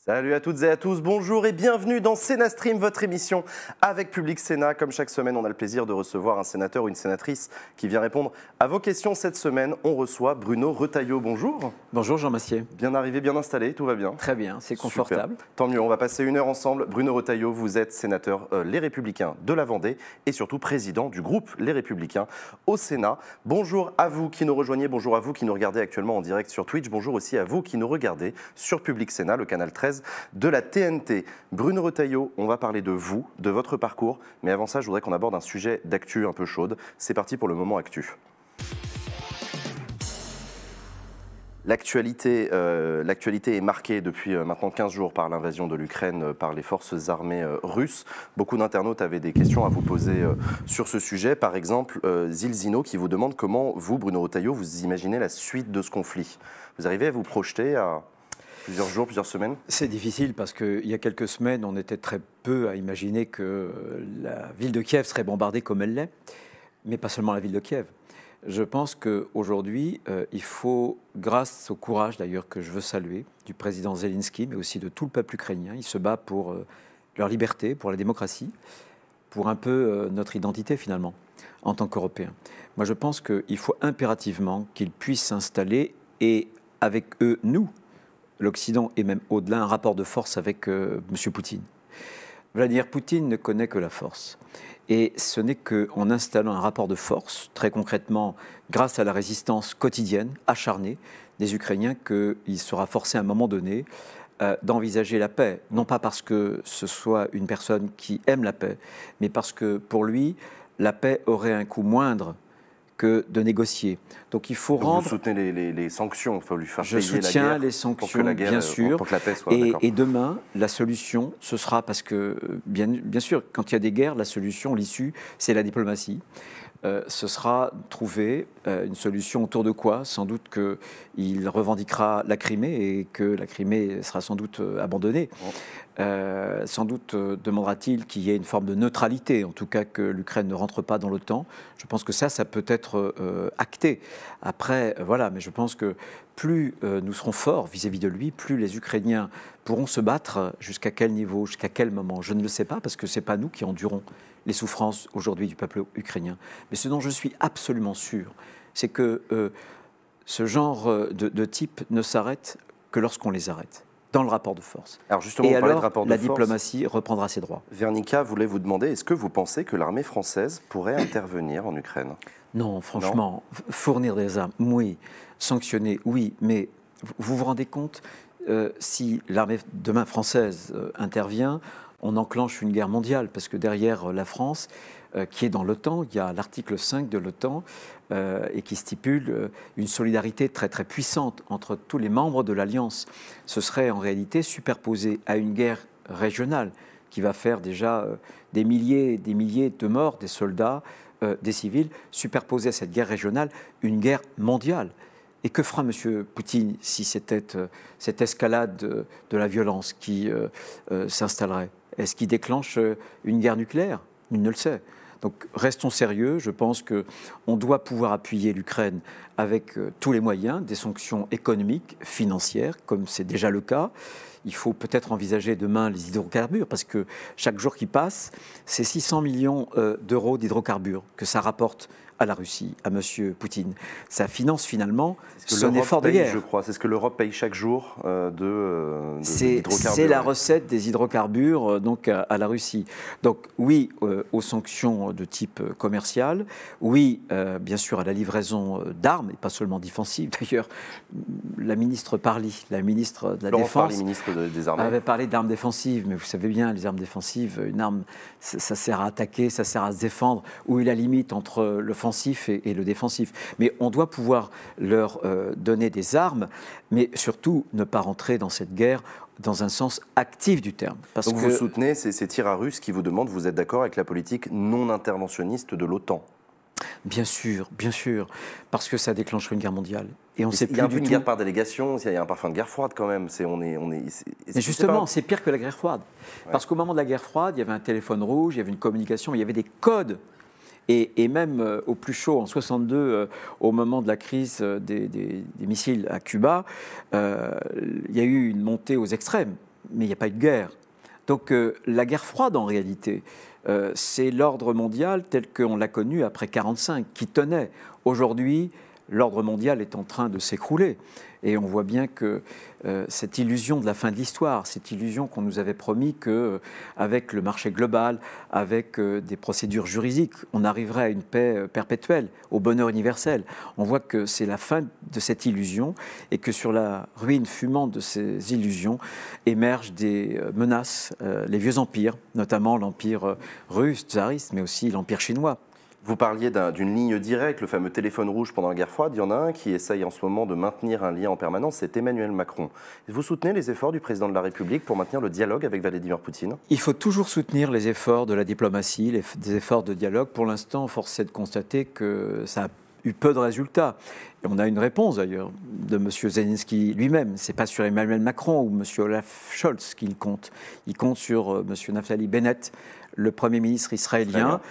Salut à toutes et à tous, bonjour et bienvenue dans Sénat Stream, votre émission avec Public Sénat. Comme chaque semaine, on a le plaisir de recevoir un sénateur ou une sénatrice qui vient répondre à vos questions. Cette semaine, on reçoit Bruno Retailleau. Bonjour. Bonjour Jean Massier. Bien arrivé, bien installé, tout va bien? Très bien, c'est confortable. Super. Tant mieux, on va passer une heure ensemble. Bruno Retailleau, vous êtes sénateur Les Républicains de la Vendée et surtout président du groupe Les Républicains au Sénat. Bonjour à vous qui nous rejoignez, bonjour à vous qui nous regardez actuellement en direct sur Twitch, bonjour aussi à vous qui nous regardez sur Public Sénat, le canal 13 de la TNT. Bruno Retailleau, on va parler de vous, de votre parcours, mais avant ça, je voudrais qu'on aborde un sujet d'actu un peu chaude. C'est parti pour le moment actu. L'actualité est marquée depuis maintenant 15 jours par l'invasion de l'Ukraine par les forces armées russes. Beaucoup d'internautes avaient des questions à vous poser sur ce sujet. Par exemple, Zilzino qui vous demande comment vous, Bruno Retailleau, vous imaginez la suite de ce conflit. Vous arrivez à vous projeter à plusieurs jours, plusieurs semaines? C'est difficile parce qu'il y a quelques semaines, on était très peu à imaginer que la ville de Kiev serait bombardée comme elle l'est, mais pas seulement la ville de Kiev. Je pense qu'aujourd'hui, il faut, grâce au courage d'ailleurs que je veux saluer, du président Zelensky, mais aussi de tout le peuple ukrainien, il se bat pour leur liberté, pour la démocratie, pour un peu notre identité finalement, en tant qu'Européens. Moi je pense qu'il faut impérativement qu'ils puissent s'installer et avec eux, nous, l'Occident et même au-delà, un rapport de force avec M. Poutine. Vladimir Poutine ne connaît que la force. Et ce n'est qu'en installant un rapport de force, très concrètement, grâce à la résistance quotidienne, acharnée des Ukrainiens, qu'il sera forcé à un moment donné d'envisager la paix. Non pas parce que ce soit une personne qui aime la paix, mais parce que pour lui, la paix aurait un coût moindre que de négocier. Donc il faut rendre... Vous soutenez les sanctions, il faut lui faire payer la guerre. Je soutiens les sanctions, bien sûr. Pour que la paix soit... Et demain, la solution, ce sera parce que, bien sûr, quand il y a des guerres, la solution, l'issue, c'est la diplomatie. Ce sera trouver une solution autour de quoi? Sans doute qu'il revendiquera la Crimée et que la Crimée sera sans doute abandonnée. Sans doute demandera-t-il qu'il y ait une forme de neutralité, en tout cas que l'Ukraine ne rentre pas dans l'OTAN. Je pense que ça peut être acté. Après, voilà, mais je pense que plus nous serons forts vis-à-vis de lui, plus les Ukrainiens pourront se battre. Jusqu'à quel niveau, jusqu'à quel moment, je ne le sais pas, parce que ce n'est pas nous qui endurons les souffrances aujourd'hui du peuple ukrainien. Mais ce dont je suis absolument sûr, c'est que ce genre de type ne s'arrête que lorsqu'on les arrête, dans le rapport de force. Alors justement, et on parlait alors, de rapport de la force. diplomatie reprendra ses droits. Vernica voulait vous demander, est-ce que vous pensez que l'armée française pourrait intervenir en Ukraine? Non, franchement, fournir des armes, oui. Sanctionner, oui. Mais vous vous rendez compte, si l'armée demain française intervient, on enclenche une guerre mondiale, parce que derrière la France, qui est dans l'OTAN, il y a l'article 5 de l'OTAN, et qui stipule une solidarité très très puissante entre tous les membres de l'Alliance. Ce serait en réalité superposé à une guerre régionale, qui va faire déjà des milliers de morts, des soldats, des civils, superposé à cette guerre régionale, une guerre mondiale. Et que fera M. Poutine si c'était cette escalade de la violence qui s'installerait? Est-ce qu'il déclenche une guerre nucléaire? Il ne le sait. Donc restons sérieux, je pense qu'on doit pouvoir appuyer l'Ukraine avec tous les moyens, des sanctions économiques, financières, comme c'est déjà le cas. Il faut peut-être envisager demain les hydrocarbures, parce que chaque jour qui passe, c'est 600 millions d'euros d'hydrocarbures que ça rapporte à la Russie, à M. Poutine. Ça finance finalement son effort de guerre. Je crois, c'est ce que l'Europe paye chaque jour d'hydrocarbures. C'est la recette des hydrocarbures donc à la Russie. Donc oui aux sanctions de type commercial, oui bien sûr à la livraison d'armes, et pas seulement défensives. D'ailleurs, la ministre Parly, la ministre de la Florence Défense, Parly, ministre des Armées, avait parlé d'armes défensives, mais vous savez bien, les armes défensives, une arme, ça sert à attaquer, ça sert à se défendre, où est la limite entre l'offensif et le défensif. Mais on doit pouvoir leur donner des armes, mais surtout ne pas rentrer dans cette guerre dans un sens actif du terme. Parce Donc vous soutenez ces tirs à Russes qui vous demandent, vous êtes d'accord avec la politique non interventionniste de l'OTAN? Bien sûr, parce que ça déclencherait une guerre mondiale. Et on sait plus il y a un peu du une tout. guerre par délégation, il y a un parfum de guerre froide quand même. Mais justement, c'est pire que la guerre froide. Ouais. Parce qu'au moment de la guerre froide, il y avait un téléphone rouge, il y avait une communication, il y avait des codes. Et même au plus chaud, en 62, au moment de la crise des missiles à Cuba, il y a eu une montée aux extrêmes. mais il n'y a pas eu de guerre. Donc la guerre froide, en réalité, c'est l'ordre mondial tel qu'on l'a connu après 1945, qui tenait. Aujourd'hui, l'ordre mondial est en train de s'écrouler. Et on voit bien que cette illusion de la fin de l'histoire, cette illusion qu'on nous avait promis qu'avec le marché global, avec des procédures juridiques, on arriverait à une paix perpétuelle, au bonheur universel. On voit que c'est la fin de cette illusion et que sur la ruine fumante de ces illusions émergent des menaces, les vieux empires, notamment l'empire russe, tsariste, mais aussi l'empire chinois. Vous parliez d'une ligne directe, le fameux téléphone rouge pendant la guerre froide. Il y en a un qui essaye en ce moment de maintenir un lien en permanence, c'est Emmanuel Macron. Vous soutenez les efforts du président de la République pour maintenir le dialogue avec Vladimir Poutine? Il faut toujours soutenir les efforts de la diplomatie, des efforts de dialogue. Pour l'instant, force est de constater que ça a eu peu de résultats. Et on a une réponse d'ailleurs de M. Zelensky lui-même. Ce n'est pas sur Emmanuel Macron ou M. Olaf Scholz qu'il compte. Il compte sur M. Naftali Bennett, le Premier ministre israélien,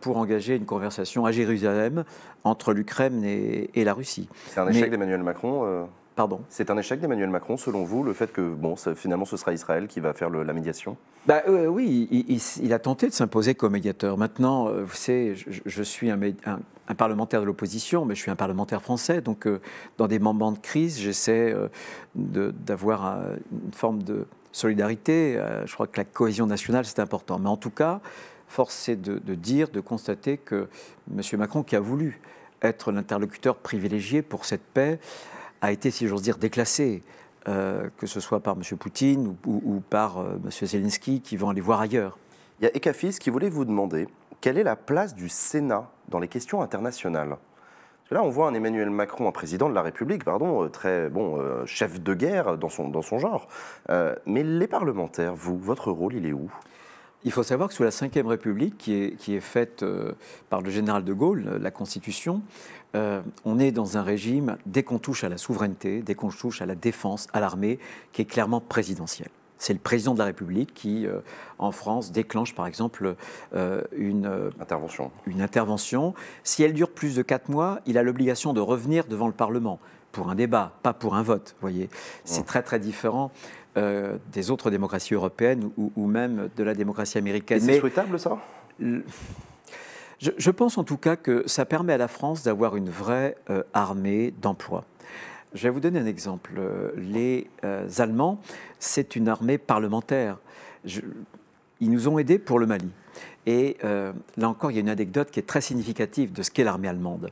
pour engager une conversation à Jérusalem entre l'Ukraine et la Russie. C'est un échec d'Emmanuel Macron Pardon. C'est un échec d'Emmanuel Macron, selon vous, le fait que finalement ce sera Israël qui va faire la médiation? Oui, il a tenté de s'imposer comme médiateur. Maintenant, vous savez, je suis un parlementaire de l'opposition, mais je suis un parlementaire français. Donc, dans des moments de crise, j'essaie d'avoir une forme de solidarité. Je crois que la cohésion nationale, c'est important. Mais en tout cas, force est de constater que M. Macron, qui a voulu être l'interlocuteur privilégié pour cette paix, a été, si j'ose dire, déclassé, que ce soit par M. Poutine ou par M. Zelensky, qui vont aller voir ailleurs. Il y a Ekafis qui voulait vous demander quelle est la place du Sénat dans les questions internationales. Parce que là, on voit un Emmanuel Macron, un président de la République, très chef de guerre dans son genre. Mais les parlementaires, votre rôle, il est où? Il faut savoir que sous la Ve République, qui est faite par le général de Gaulle, la Constitution, on est dans un régime, dès qu'on touche à la souveraineté, dès qu'on touche à la défense, à l'armée, qui est clairement présidentiel. C'est le président de la République qui, en France, déclenche par exemple une intervention. Si elle dure plus de 4 mois, il a l'obligation de revenir devant le Parlement pour un débat, pas pour un vote. Vous voyez, c'est très très différent des autres démocraties européennes ou même de la démocratie américaine. Et c'est souhaitable, ça? Je pense en tout cas que ça permet à la France d'avoir une vraie armée d'emploi. Je vais vous donner un exemple. Les Allemands, c'est une armée parlementaire. Ils nous ont aidés pour le Mali. Et là encore, il y a une anecdote qui est très significative de ce qu'est l'armée allemande.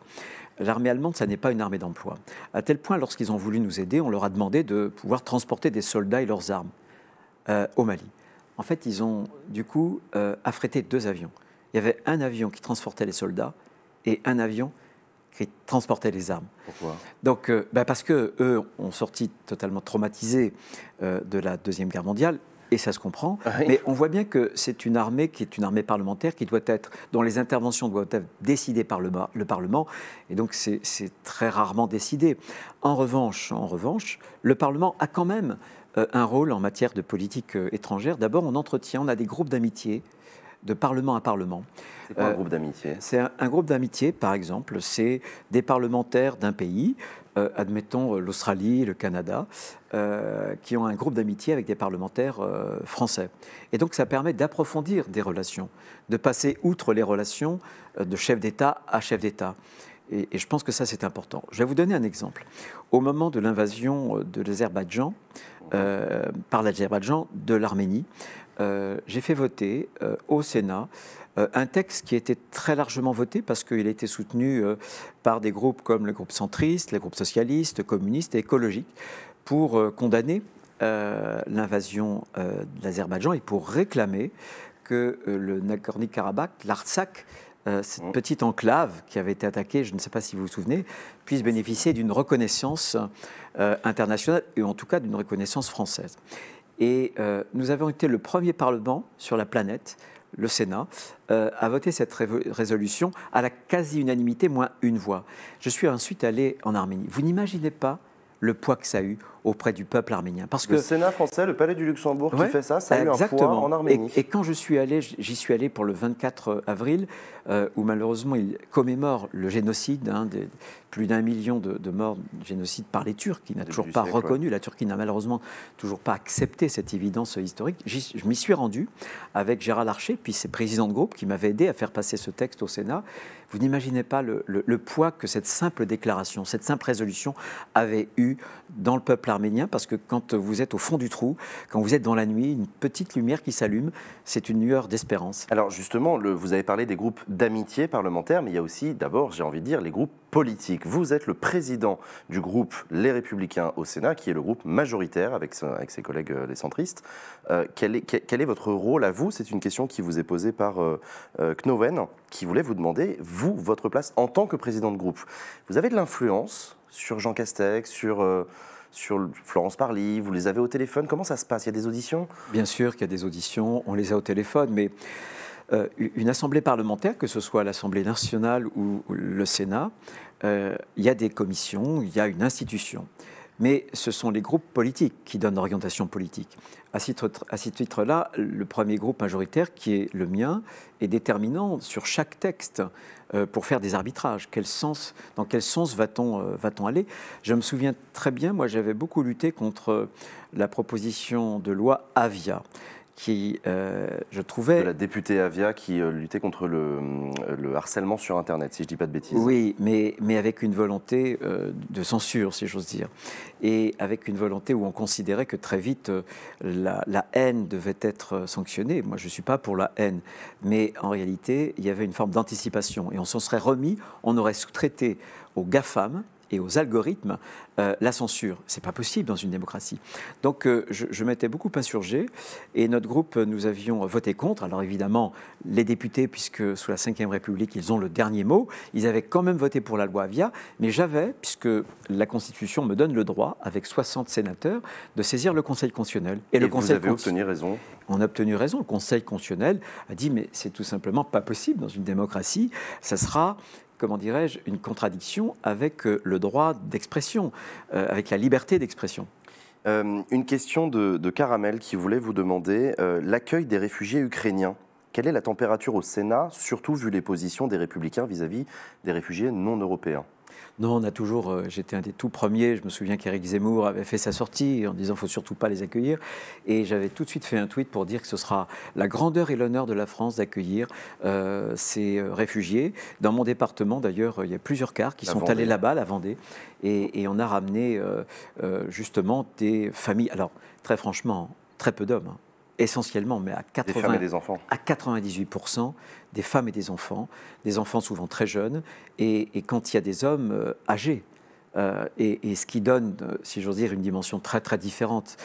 L'armée allemande, ça n'est pas une armée d'emploi. À tel point, lorsqu'ils ont voulu nous aider, on leur a demandé de pouvoir transporter des soldats et leurs armes au Mali. En fait, ils ont du coup affrété 2 avions. Il y avait un avion qui transportait les soldats et un avion qui transportait les armes. Pourquoi? Donc, parce qu'eux ont sorti totalement traumatisés de la Deuxième Guerre mondiale. Et ça se comprend, oui. Mais on voit bien que c'est une armée qui est une armée parlementaire dont les interventions doivent être décidées par le Parlement, et donc c'est très rarement décidé. En revanche, le Parlement a quand même un rôle en matière de politique étrangère. D'abord, on a des groupes d'amitié de parlement à parlement. C'est quoi un groupe d'amitié? C'est un groupe d'amitié, par exemple, c'est des parlementaires d'un pays, admettons l'Australie, le Canada, qui ont un groupe d'amitié avec des parlementaires français. Et donc ça permet d'approfondir des relations, de passer outre les relations de chef d'État à chef d'État. Et je pense que ça, c'est important. Je vais vous donner un exemple. Au moment de l'invasion de l'Azerbaïdjan, par l'Azerbaïdjan, de l'Arménie, j'ai fait voter au Sénat un texte qui a été très largement voté parce qu'il a été soutenu par des groupes comme le groupe centriste, les groupes socialistes, communistes et écologiques pour condamner l'invasion de l'Azerbaïdjan et pour réclamer que le Nagorno-Karabakh, l'Artsakh, cette petite enclave qui avait été attaquée, je ne sais pas si vous vous souvenez, puisse bénéficier d'une reconnaissance internationale et en tout cas d'une reconnaissance française. Et nous avons été le premier Parlement sur la planète, le Sénat, à voter cette résolution à la quasi-unanimité, moins une voix. Je suis ensuite allé en Arménie. Vous n'imaginez pas le poids que ça a eu auprès du peuple arménien. Parce le que, Sénat français, le Palais du Luxembourg qui fait ça, ça a eu un poids exactement. en Arménie. Et quand j'y suis allé pour le 24 avril, où malheureusement il commémore le génocide, plus d'1 million de morts du génocide par les Turcs, qui n'a toujours pas reconnu. La Turquie n'a malheureusement toujours pas accepté cette évidence historique. Je m'y suis rendu avec Gérard Larcher, puis ses présidents de groupe, qui m'avaient aidé à faire passer ce texte au Sénat. Vous n'imaginez pas le poids que cette simple déclaration, cette simple résolution avait eu dans le peuple arménien, parce que quand vous êtes au fond du trou, quand vous êtes dans la nuit, une petite lumière qui s'allume, c'est une lueur d'espérance. Alors justement, vous avez parlé des groupes d'amitié parlementaire, mais il y a aussi, d'abord, j'ai envie de dire, les groupes politiques. Vous êtes le président du groupe Les Républicains au Sénat, qui est le groupe majoritaire avec ses collègues les centristes. Quel est votre rôle à vous? C'est une question qui vous est posée par Knoven, qui voulait vous demander, vous, votre place en tant que président de groupe. Vous avez de l'influence sur Jean Castex, sur Florence Parly, vous les avez au téléphone, comment ça se passe? Il y a des auditions? Bien sûr qu'il y a des auditions, on les a au téléphone, mais une assemblée parlementaire, que ce soit l'Assemblée nationale ou le Sénat, il y a des commissions, il y a une institution. Mais ce sont les groupes politiques qui donnent l'orientation politique. À ce titre-là, le premier groupe majoritaire, qui est le mien, est déterminant sur chaque texte pour faire des arbitrages. Dans quel sens va-t-on aller? Je me souviens très bien, moi j'avais beaucoup lutté contre la proposition de loi Avia, qui, je trouvais... De la députée Avia qui luttait contre le harcèlement sur Internet, si je ne dis pas de bêtises. Oui, mais avec une volonté de censure, si j'ose dire. Et avec une volonté où on considérait que très vite, la haine devait être sanctionnée. Moi, je ne suis pas pour la haine. Mais en réalité, il y avait une forme d'anticipation. Et on s'en serait remis, on aurait sous-traité aux GAFAM et aux algorithmes la censure. Ce n'est pas possible dans une démocratie. Donc je m'étais beaucoup insurgé et notre groupe, nous avions voté contre. Alors évidemment, les députés, puisque sous la Ve République, ils ont le dernier mot, ils avaient quand même voté pour la loi Avia, mais j'avais, puisque la Constitution me donne le droit, avec 60 sénateurs, de saisir le Conseil constitutionnel. Et vous avez obtenu raison. On a obtenu raison. Le Conseil constitutionnel a dit, mais c'est tout simplement pas possible dans une démocratie. Ça sera... comment dirais-je, une contradiction avec le droit d'expression, avec la liberté d'expression. Une question de Caramel qui voulait vous demander l'accueil des réfugiés ukrainiens. Quelle est la température au Sénat, surtout vu les positions des Républicains vis-à-vis des réfugiés non européens? Non, on a toujours, j'étais un des tout premiers, je me souviens qu'Éric Zemmour avait fait sa sortie en disant qu'il ne faut surtout pas les accueillir. Et j'avais tout de suite fait un tweet pour dire que ce sera la grandeur et l'honneur de la France d'accueillir ces réfugiés. Dans mon département, d'ailleurs, il y a plusieurs cars qui sont allés là-bas, la Vendée, et on a ramené justement des familles. Alors, très franchement, très peu d'hommes. Essentiellement, mais à 98%, des femmes et des enfants souvent très jeunes, et quand il y a des hommes âgés. Et ce qui donne, si j'ose dire, une dimension très très différente,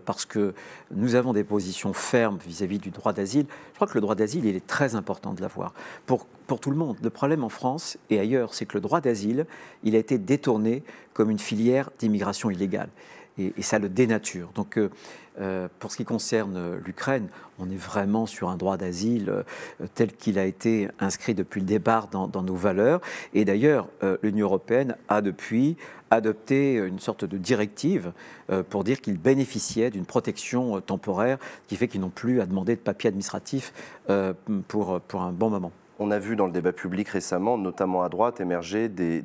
parce que nous avons des positions fermes vis-à-vis du droit d'asile. Je crois que le droit d'asile, il est très important de l'avoir pour tout le monde. Le problème en France et ailleurs, c'est que le droit d'asile, il a été détourné comme une filière d'immigration illégale. Et ça le dénature. Donc, pour ce qui concerne l'Ukraine, on est vraiment sur un droit d'asile tel qu'il a été inscrit depuis le départ dans nos valeurs. Et d'ailleurs, l'Union européenne a depuis adopté une sorte de directive pour dire qu'ils bénéficiaient d'une protection temporaire qui fait qu'ils n'ont plus à demander de papier administratif pour un bon moment. On a vu dans le débat public récemment, notamment à droite, émerger des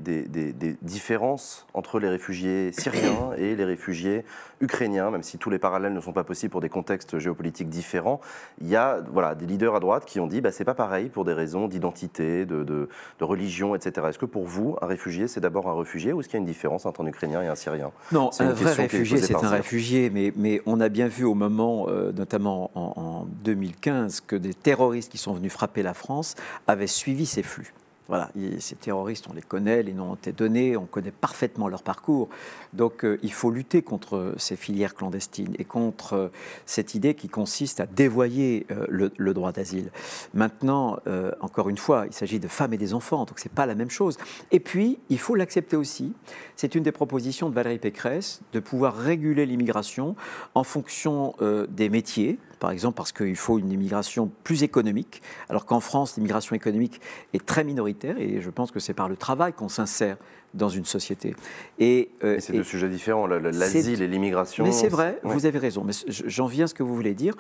différences entre les réfugiés syriens et les réfugiés ukrainiens, même si tous les parallèles ne sont pas possibles pour des contextes géopolitiques différents. Il y a des leaders à droite qui ont dit c'est pas pareil pour des raisons d'identité, de religion, etc. Est-ce que pour vous, un réfugié, c'est d'abord un réfugié ou est-ce qu'il y a une différence entre un Ukrainien et un Syrien? Non, un vrai réfugié, c'est un réfugié, mais on a bien vu au moment, notamment en 2015, que des terroristes qui sont venus frapper la France avaient suivi ces flux. Voilà, ces terroristes, on les connaît, les noms ont été donnés, on connaît parfaitement leur parcours. Donc il faut lutter contre ces filières clandestines et contre cette idée qui consiste à dévoyer le droit d'asile. Maintenant, encore une fois, il s'agit de femmes et des enfants, donc ce n'est pas la même chose. Et puis, il faut l'accepter aussi, c'est une des propositions de Valérie Pécresse, de pouvoir réguler l'immigration en fonction des métiers, par exemple, parce qu'il faut une immigration plus économique, alors qu'en France, l'immigration économique est très minoritaire, et je pense que c'est par le travail qu'on s'insère dans une société. Mais c'est deux sujets différents, l'asile et l'immigration. Mais c'est vrai, Ouais. vous avez raison, mais j'en viens à ce que vous voulez dire.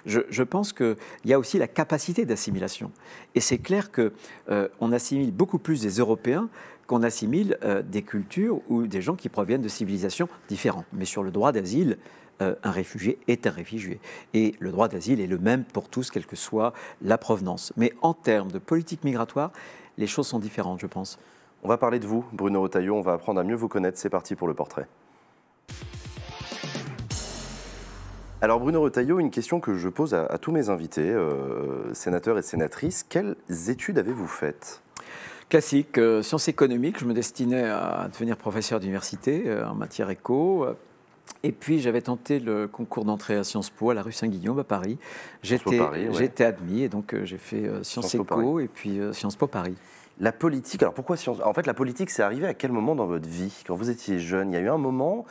Je pense qu'il y a aussi la capacité d'assimilation. Et c'est clair qu'on assimile beaucoup plus des Européens qu'on assimile des cultures ou des gens qui proviennent de civilisations différentes. Mais sur le droit d'asile, un réfugié est un réfugié. Et le droit d'asile est le même pour tous, quelle que soit la provenance. Mais en termes de politique migratoire, les choses sont différentes, je pense. On va parler de vous, Bruno Retailleau, on va apprendre à mieux vous connaître. C'est parti pour le portrait. Alors Bruno Retailleau, une question que je pose à tous mes invités, sénateurs et sénatrices. Quelles études avez-vous faites ? Classique, sciences économiques, je me destinais à devenir professeur d'université en matière éco. Et puis j'avais tenté le concours d'entrée à Sciences Po à la rue Saint-Guillaume à Paris. J'étais admis et donc j'ai fait Sciences Éco et puis Sciences Po Paris. La politique, alors pourquoi Sciences ? En fait, la politique, c'est arrivé à quel moment dans votre vie ? Quand vous étiez jeune, il y a eu un moment,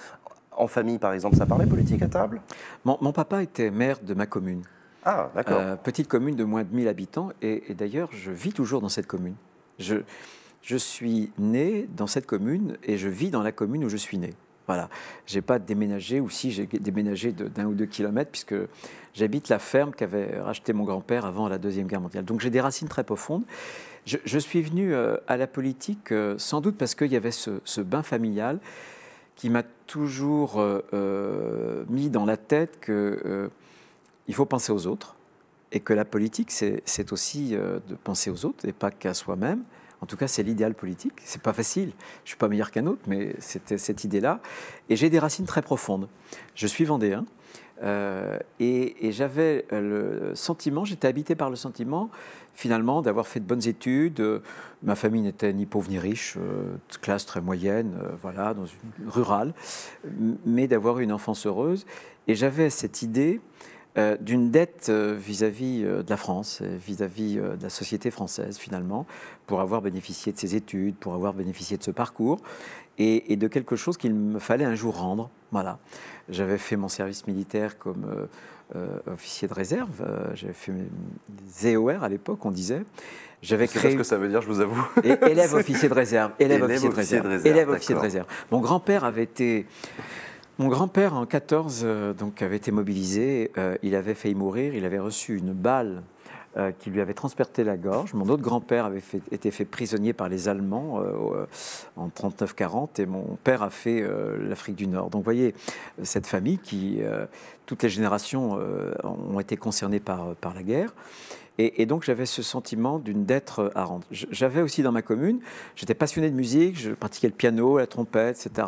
en famille par exemple, ça parlait politique à table ? Mon papa était maire de ma commune. Ah, d'accord. Petite commune de moins de 1000 habitants et d'ailleurs je vis toujours dans cette commune. Je suis né dans cette commune et je vis dans la commune où je suis né. Voilà, je n'ai pas déménagé, ou si j'ai déménagé d'1 ou 2 kilomètres, puisque j'habite la ferme qu'avait racheté mon grand-père avant la Deuxième Guerre mondiale. Donc j'ai des racines très profondes. Je suis venu à la politique sans doute parce qu'il y avait ce bain familial qui m'a toujours mis dans la tête qu'il faut penser aux autres et que la politique, c'est aussi de penser aux autres et pas qu'à soi-même. En tout cas, c'est l'idéal politique. C'est pas facile. Je suis pas meilleur qu'un autre, mais c'était cette idée-là. Et j'ai des racines très profondes. Je suis vendéen et j'avais le sentiment, j'étais habité par le sentiment, finalement, d'avoir fait de bonnes études. Ma famille n'était ni pauvre ni riche, classe très moyenne, voilà, dans une rurale, mais d'avoir eu une enfance heureuse. Et j'avais cette idée d'une dette vis-à-vis de la France, vis-à-vis de la société française finalement, pour avoir bénéficié de ses études, pour avoir bénéficié de ce parcours, et de quelque chose qu'il me fallait un jour rendre. Voilà. J'avais fait mon service militaire comme officier de réserve, j'avais fait mes EOR à l'époque, on disait. J'avais créé... Je sais pas ce que ça veut dire, je vous avoue. Élève officier de réserve. Élève officier de réserve. Mon grand-père avait été... Mon grand-père, en 14, donc, avait été mobilisé. Il avait failli mourir. Il avait reçu une balle qui lui avait transpercé la gorge. Mon autre grand-père avait été fait prisonnier par les Allemands en 39-40. Et mon père a fait l'Afrique du Nord. Donc, vous voyez, cette famille qui, toutes les générations ont été concernées par la guerre. Et donc, j'avais ce sentiment d'une dette à rendre. J'avais aussi dans ma commune, j'étais passionné de musique, je pratiquais le piano, la trompette, etc.,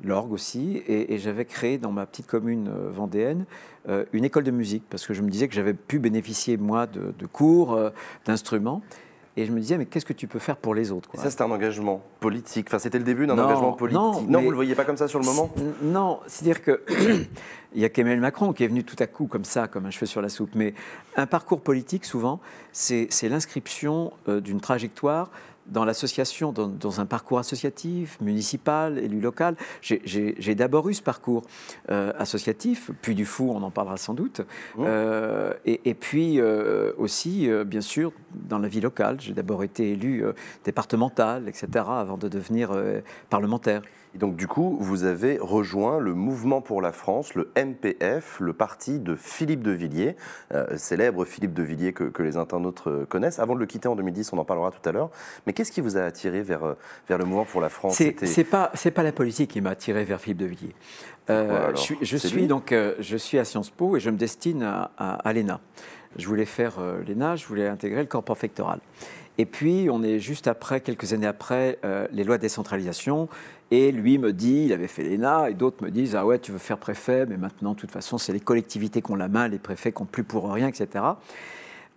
l'orgue aussi, et j'avais créé dans ma petite commune vendéenne une école de musique, parce que je me disais que j'avais pu bénéficier, moi, de cours, d'instruments. Et je me disais, mais qu'est-ce que tu peux faire pour les autres, quoi. Et ça, c'était un engagement politique. Enfin, c'était le début d'un engagement politique. Non, vous ne le voyez pas comme ça sur le moment ? Non, c'est-à-dire que il y a qu'Emmanuel Macron qui est venu tout à coup comme ça, comme un cheveu sur la soupe. Mais un parcours politique, souvent, c'est l'inscription d'une trajectoire dans l'association, dans un parcours associatif, municipal, élu local. J'ai d'abord eu ce parcours associatif, puis du fou, on en parlera sans doute, et puis aussi, bien sûr, dans la vie locale. J'ai d'abord été élu départemental, etc., avant de devenir parlementaire. Et donc, du coup, vous avez rejoint le Mouvement pour la France, le MPF, le parti de Philippe de Villiers, célèbre Philippe de Villiers que les internautes connaissent. Avant de le quitter en 2010, on en parlera tout à l'heure. Mais qu'est-ce qui vous a attiré vers le Mouvement pour la France ? C'est pas la politique qui m'a attiré vers Philippe de Villiers. Je suis à Sciences Po et je me destine à l'ENA. Je voulais faire l'ENA, je voulais intégrer le corps préfectoral. Et puis, on est juste après, quelques années après, les lois de décentralisation. Et lui me dit, il avait fait l'ENA, et d'autres me disent, ah ouais, tu veux faire préfet, mais maintenant, de toute façon, c'est les collectivités qui ont la main, les préfets qui n'ont plus pour rien, etc.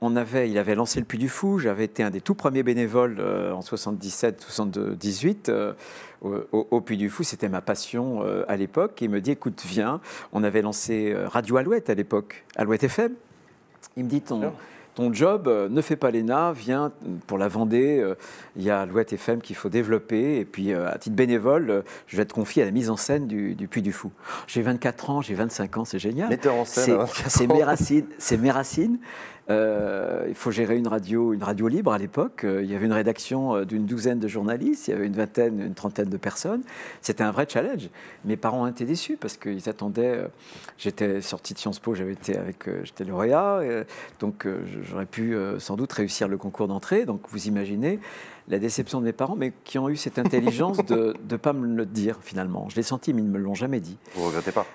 Il avait lancé le Puy du Fou, j'avais été un des tout premiers bénévoles en 77-78 au Puy du Fou, c'était ma passion à l'époque. Il me dit, écoute, viens, on avait lancé Radio Alouette à l'époque, Alouette FM. Il me dit, ton job, ne fais pas l'ENA, viens pour la Vendée, il y a Alouette FM qu'il faut développer, et puis à titre bénévole, je vais te confier à la mise en scène du Puy du Fou. J'ai 24 ans, j'ai 25 ans, c'est génial. Metteur en scène. C'est mes racines, c'est mes racines. Il faut gérer une radio libre à l'époque. Il y avait une rédaction d'une douzaine de journalistes, il y avait une trentaine de personnes. C'était un vrai challenge. Mes parents ont été déçus parce qu'ils attendaient. J'étais sorti de Sciences Po, j'étais lauréat, donc j'aurais pu sans doute réussir le concours d'entrée. Donc vous imaginez la déception de mes parents, mais qui ont eu cette intelligence de ne pas me le dire finalement. Je l'ai senti, mais ils ne me l'ont jamais dit. Vous ne regrettez pas?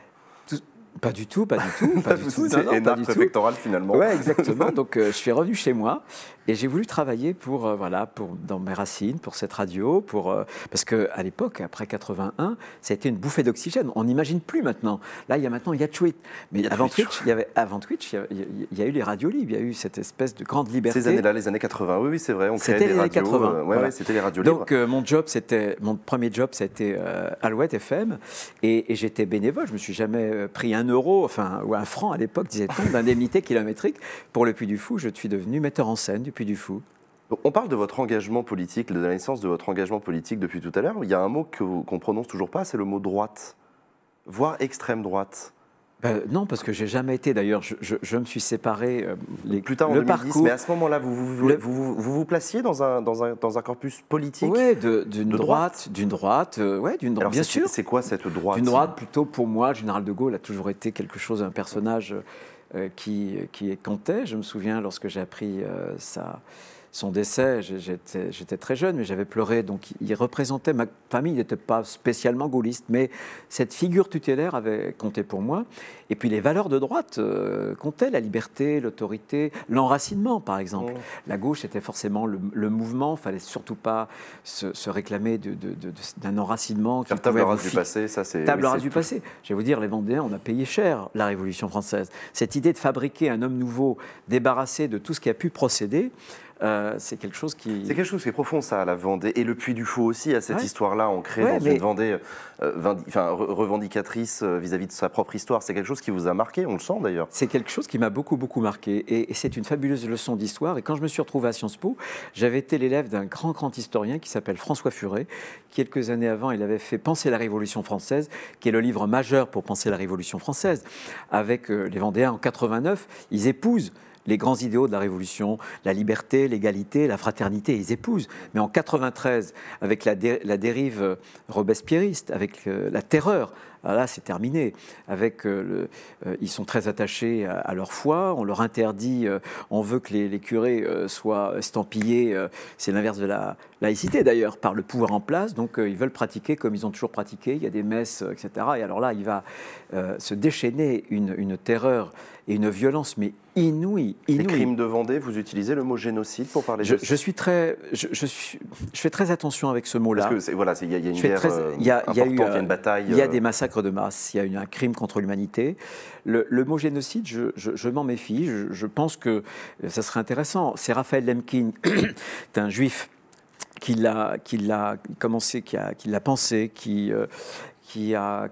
Pas du tout, pas du tout. Pas du tout. C'est énarque préfectorale finalement. Oui, exactement. Donc je suis revenu chez moi et j'ai voulu travailler dans mes racines, pour cette radio, parce qu'à l'époque, après 81, ça a été une bouffée d'oxygène. On n'imagine plus maintenant. Là, il y a Twitch. Mais avant Twitch, il y a eu les radios libres, il y a eu cette espèce de grande liberté. Ces années-là, les années 80, oui, c'est vrai, on créait des radios. 80. Ouais, c'était les radios libres. Donc mon premier job, c'était Alouette FM et j'étais bénévole. Je me suis jamais pris €1, ou un franc à l'époque, disait-on, d'indemnité kilométrique. Pour le Puy du Fou, je suis devenu metteur en scène du Puy du Fou. On parle de votre engagement politique, de la naissance de votre engagement politique depuis tout à l'heure. Il y a un mot qu'on prononce toujours pas, c'est le mot droite, voire extrême droite. Non, parce que j'ai jamais été. D'ailleurs, je me suis séparé. Plus tard en 2010, mais à ce moment-là, vous placiez dans un corpus politique. Oui, d'une droite, Alors, bien sûr. C'est quoi cette droite? D'une droite, plutôt pour moi, le général de Gaulle a toujours été quelque chose, un personnage qui comptait. Je me souviens lorsque j'ai appris son décès, j'étais très jeune, mais j'avais pleuré. Donc, il représentait ma famille, il n'était pas spécialement gaulliste, mais cette figure tutélaire avait compté pour moi. Et puis, les valeurs de droite comptaient, la liberté, l'autorité, l'enracinement, par exemple. La gauche était forcément le mouvement, il ne fallait surtout pas se réclamer d'un enracinement. Faire table rase du passé, ça c'est... Table rase du passé. Je vais vous dire, les Vendéens, on a payé cher la Révolution française. Cette idée de fabriquer un homme nouveau, débarrassé de tout ce qui a pu procéder, c'est quelque chose qui... C'est quelque chose qui est profond, ça, à la Vendée. Et le Puy du Fou aussi, à cette histoire-là, ancrée dans une Vendée revendicatrice vis-à-vis de sa propre histoire. C'est quelque chose qui vous a marqué, on le sent d'ailleurs. C'est quelque chose qui m'a beaucoup, beaucoup marqué. Et c'est une fabuleuse leçon d'histoire. Et quand je me suis retrouvé à Sciences Po, j'avais été l'élève d'un grand, grand historien qui s'appelle François Furet. Quelques années avant, il avait fait Penser la Révolution française, qui est le livre majeur pour penser la Révolution française. Avec les Vendéens en 89, ils épousent les grands idéaux de la Révolution, la liberté, l'égalité, la fraternité, ils épousent. Mais en 93, avec la dérive robespierriste, avec la terreur, là c'est terminé. Ils sont très attachés à leur foi, on leur interdit, on veut que les curés soient estampillés, c'est l'inverse de la laïcité d'ailleurs, par le pouvoir en place, donc ils veulent pratiquer comme ils ont toujours pratiqué, il y a des messes, etc. Et alors là, il va se déchaîner une terreur et une violence, mais inouïe. Les crimes de Vendée, vous utilisez le mot génocide pour parler de ça? Je fais très attention avec ce mot-là. Parce que il y a une guerre importante, il y a une bataille. Il y a des massacres de masse, il y a eu un crime contre l'humanité. Le mot génocide, je m'en méfie. Je pense que ça serait intéressant. C'est Raphaël Lemkin, c'est un juif qui l'a pensé, qui a,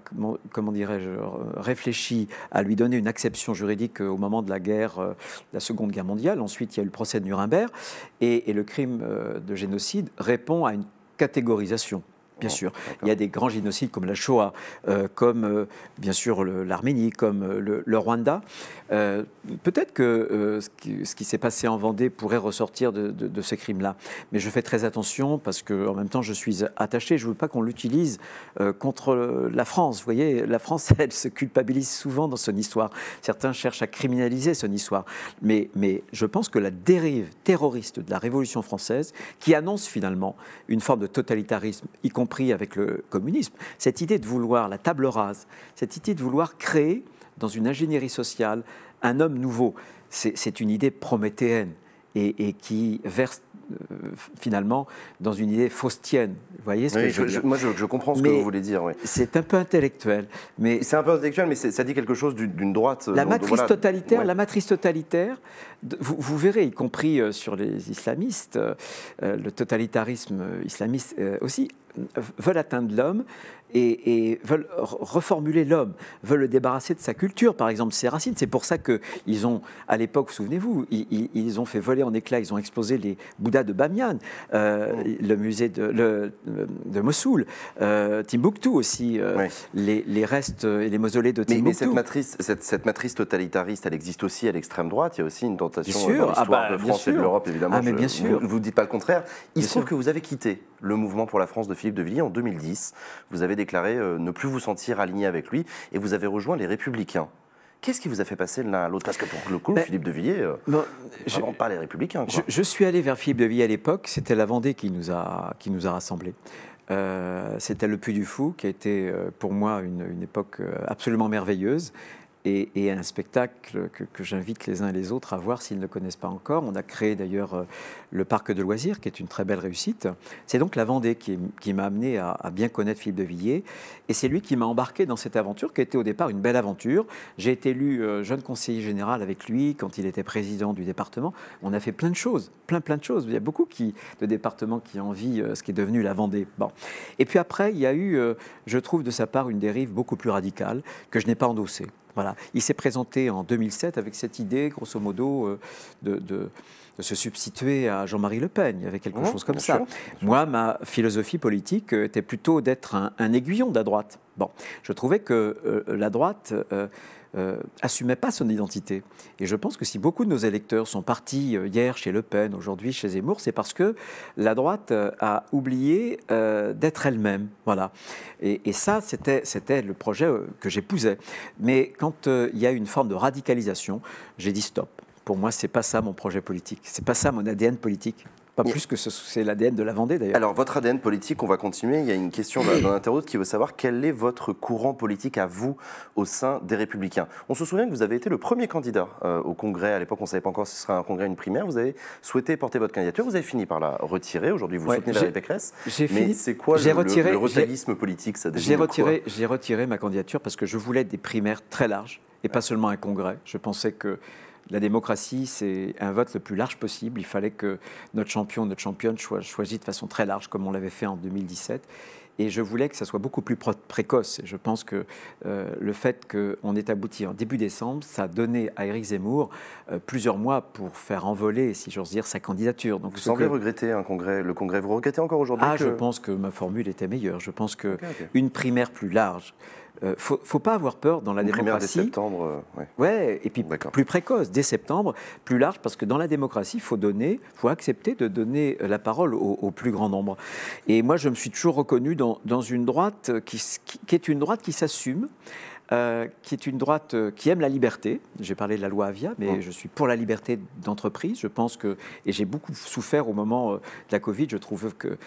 comment dirais-je, réfléchi à lui donner une acception juridique au moment de la Seconde Guerre mondiale. Ensuite, il y a eu le procès de Nuremberg. Et le crime de génocide répond à une catégorisation. Bien sûr, il y a des grands génocides comme la Shoah, comme bien sûr l'Arménie, comme le Rwanda. Peut-être que ce qui s'est passé en Vendée pourrait ressortir de ces crimes-là. Mais je fais très attention parce qu'en même temps, je suis attaché. Je ne veux pas qu'on l'utilise contre la France. Vous voyez, la France, elle se culpabilise souvent dans son histoire. Certains cherchent à criminaliser son histoire. Mais je pense que la dérive terroriste de la Révolution française, qui annonce finalement une forme de totalitarisme, y compris avec le communisme, cette idée de vouloir la table rase, cette idée de vouloir créer dans une ingénierie sociale un homme nouveau, c'est une idée prométhéenne et qui verse finalement dans une idée faustienne. Vous voyez ce que je veux dire? Moi, je comprends ce que vous voulez dire. Oui. C'est un peu intellectuel. C'est un peu intellectuel, mais ça dit quelque chose d'une droite. La matrice totalitaire, vous verrez, y compris sur les islamistes, le totalitarisme islamiste aussi, veulent atteindre l'homme et veulent reformuler l'homme, veulent le débarrasser de sa culture, par exemple, ses racines. C'est pour ça qu'ils ont, à l'époque, souvenez-vous, ils ont fait voler en éclats, ils ont explosé les Bouddhas de Bamiyan, le musée de Mossoul, Timbuktu aussi, les restes et les mausolées de Timbuktu. Mais cette matrice totalitariste, elle existe aussi à l'extrême droite. Il y a aussi une tentation dans l'histoire de France et de l'Europe, évidemment. Mais bien sûr. Vous ne dites pas le contraire. Il se trouve que vous avez quitté le mouvement pour la France de Philippe de Villiers en 2010. Vous avez déclaré ne plus vous sentir aligné avec lui et vous avez rejoint les Républicains. Qu'est-ce qui vous a fait passer de l'un à l'autre? Parce que pour le coup, Philippe de Villiers, vraiment pas les Républicains. Quoi. Je suis allé vers Philippe de Villiers à l'époque, c'était la Vendée qui nous a rassemblés. C'était le Puy du Fou qui a été pour moi une époque absolument merveilleuse. Et un spectacle que j'invite les uns et les autres à voir s'ils ne connaissent pas encore. On a créé d'ailleurs le parc de loisirs, qui est une très belle réussite. C'est donc la Vendée qui m'a amené à bien connaître Philippe de Villiers. Et c'est lui qui m'a embarqué dans cette aventure, qui était au départ une belle aventure. J'ai été élu jeune conseiller général avec lui quand il était président du département. On a fait plein de choses, plein de choses. Il y a beaucoup de départements qui envient ce qui est devenu la Vendée. Bon. Et puis après, il y a eu, je trouve, de sa part une dérive beaucoup plus radicale que je n'ai pas endossée. Voilà. Il s'est présenté en 2007 avec cette idée, grosso modo, de se substituer à Jean-Marie Le Pen. Il y avait quelque chose comme ça. Moi, ma philosophie politique était plutôt d'être un aiguillon de la droite. Bon, je trouvais que la droite assumait pas son identité. Et je pense que si beaucoup de nos électeurs sont partis hier chez Le Pen, aujourd'hui chez Zemmour, c'est parce que la droite a oublié d'être elle-même. Voilà. Et ça, c'était le projet que j'épousais. Mais quand il y a une forme de radicalisation, j'ai dit stop. Pour moi, c'est pas ça mon projet politique. C'est pas ça mon ADN politique. Pas plus que c'est l'ADN de la Vendée, d'ailleurs. Alors, votre ADN politique, on va continuer. Il y a une question d'un internaute qui veut savoir quel est votre courant politique à vous au sein des Républicains. On se souvient que vous avez été le premier candidat au Congrès. À l'époque, on ne savait pas encore si ce serait un congrès ou une primaire. Vous avez souhaité porter votre candidature. Vous avez fini par la retirer. Aujourd'hui, vous soutenez Valérie Pécresse. Mais c'est quoi le retaillisme politique, ça J'ai retiré ma candidature parce que je voulais des primaires très larges et pas seulement un congrès. Je pensais que la démocratie, c'est un vote le plus large possible. Il fallait que notre champion, notre championne soit choisi de façon très large, comme on l'avait fait en 2017. Et je voulais que ça soit beaucoup plus précoce. Et je pense que le fait qu'on ait abouti en début décembre, ça a donné à Éric Zemmour plusieurs mois pour faire envoler, si j'ose dire, sa candidature. Donc, vous semblez regretter le congrès. Vous regrettez encore aujourd'hui Je pense que ma formule était meilleure. Je pense qu'une primaire plus large, faut pas avoir peur dans la démocratie. Dès septembre, et puis plus précoce, dès septembre, plus large, parce que dans la démocratie, il faut accepter de donner la parole au plus grand nombre. Et moi, je me suis toujours reconnu dans une droite qui est une droite qui s'assume, qui est une droite qui aime la liberté. J'ai parlé de la loi Avia, mais je suis pour la liberté d'entreprise. Je pense et j'ai beaucoup souffert au moment de la Covid, je trouve que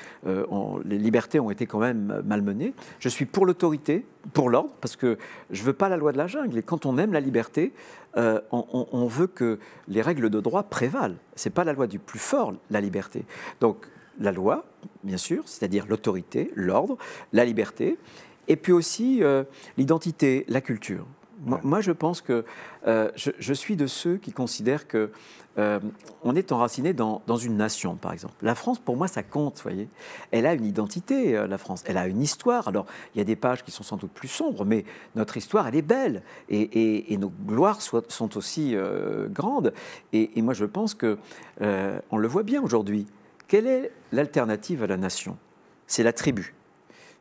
les libertés ont été quand même malmenées. Je suis pour l'autorité, pour l'ordre, parce que je ne veux pas la loi de la jungle. Et quand on aime la liberté, on veut que les règles de droit prévalent. Ce n'est pas la loi du plus fort, la liberté. Donc la loi, bien sûr, c'est-à-dire l'autorité, l'ordre, la liberté, et puis aussi l'identité, la culture. Moi, je pense que je suis de ceux qui considèrent que on est enraciné dans une nation, par exemple. La France, pour moi, ça compte, vous voyez. Elle a une identité, la France. Elle a une histoire. Alors, il y a des pages qui sont sans doute plus sombres, mais notre histoire, elle est belle. Et nos gloires sont aussi grandes. Et moi, je pense que on le voit bien aujourd'hui. Quelle est l'alternative à la nation? C'est la tribu.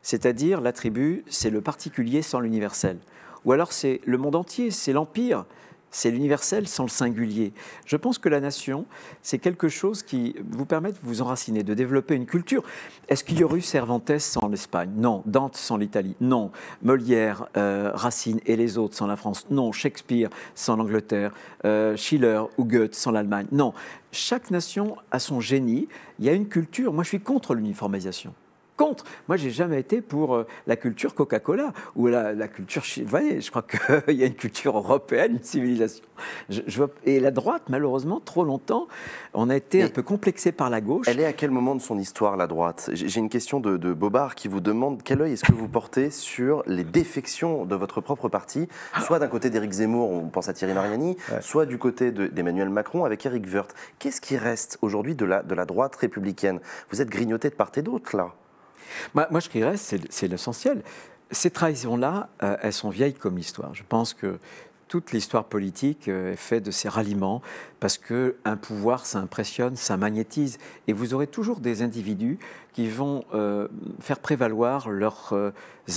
C'est-à-dire, la tribu, c'est le particulier sans l'universel. Ou alors, c'est le monde entier, c'est l'empire, c'est l'universel sans le singulier. Je pense que la nation, c'est quelque chose qui vous permet de vous enraciner, de développer une culture. Est-ce qu'il y aurait eu Cervantes sans l'Espagne? Non. Dante sans l'Italie? Non. Molière, Racine et les autres sans la France? Non. Shakespeare sans l'Angleterre? Schiller ou Goethe sans l'Allemagne? Non. Chaque nation a son génie. Il y a une culture. Moi, je suis contre l'uniformisation. Moi, j'ai jamais été pour la culture Coca-Cola ou la culture chinoise. Vous voyez, je crois qu'il y a une culture européenne, une civilisation. Et la droite, malheureusement, trop longtemps, on a été un peu complexé par la gauche. Elle est à quel moment de son histoire, la droite? J'ai une question de Bobard qui vous demande quel œil est-ce que vous portez sur les défections de votre propre parti, soit d'un côté d'Éric Zemmour, on pense à Thierry Mariani, soit du côté d'Emmanuel Macron avec Éric Woerth. Qu'est-ce qui reste aujourd'hui de la droite républicaine? Vous êtes grignoté de part et d'autre, là. Moi, je dirais, c'est l'essentiel. Ces trahisons-là, elles sont vieilles comme l'histoire. Je pense que toute l'histoire politique est faite de ces ralliements parce qu'un pouvoir, ça impressionne, ça magnétise. Et vous aurez toujours des individus qui vont faire prévaloir leurs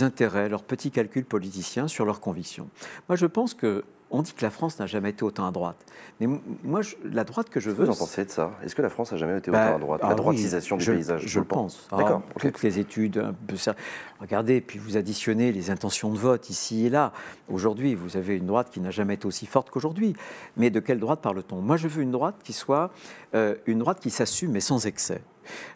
intérêts, leurs petits calculs politiciens sur leurs convictions. Moi, je pense que on dit que la France n'a jamais été autant à droite. Mais moi, la droite que je veux... Qu'est-ce que vous en pensez de ça? Est-ce que la France n'a jamais été autant à droite? La droitisation du paysage, je le pense. D'accord. Toutes les études, un peu ça. Regardez, puis vous additionnez les intentions de vote ici et là. Aujourd'hui, vous avez une droite qui n'a jamais été aussi forte qu'aujourd'hui. Mais de quelle droite parle-t-on? Moi, je veux une droite qui soit une droite qui s'assume, mais sans excès.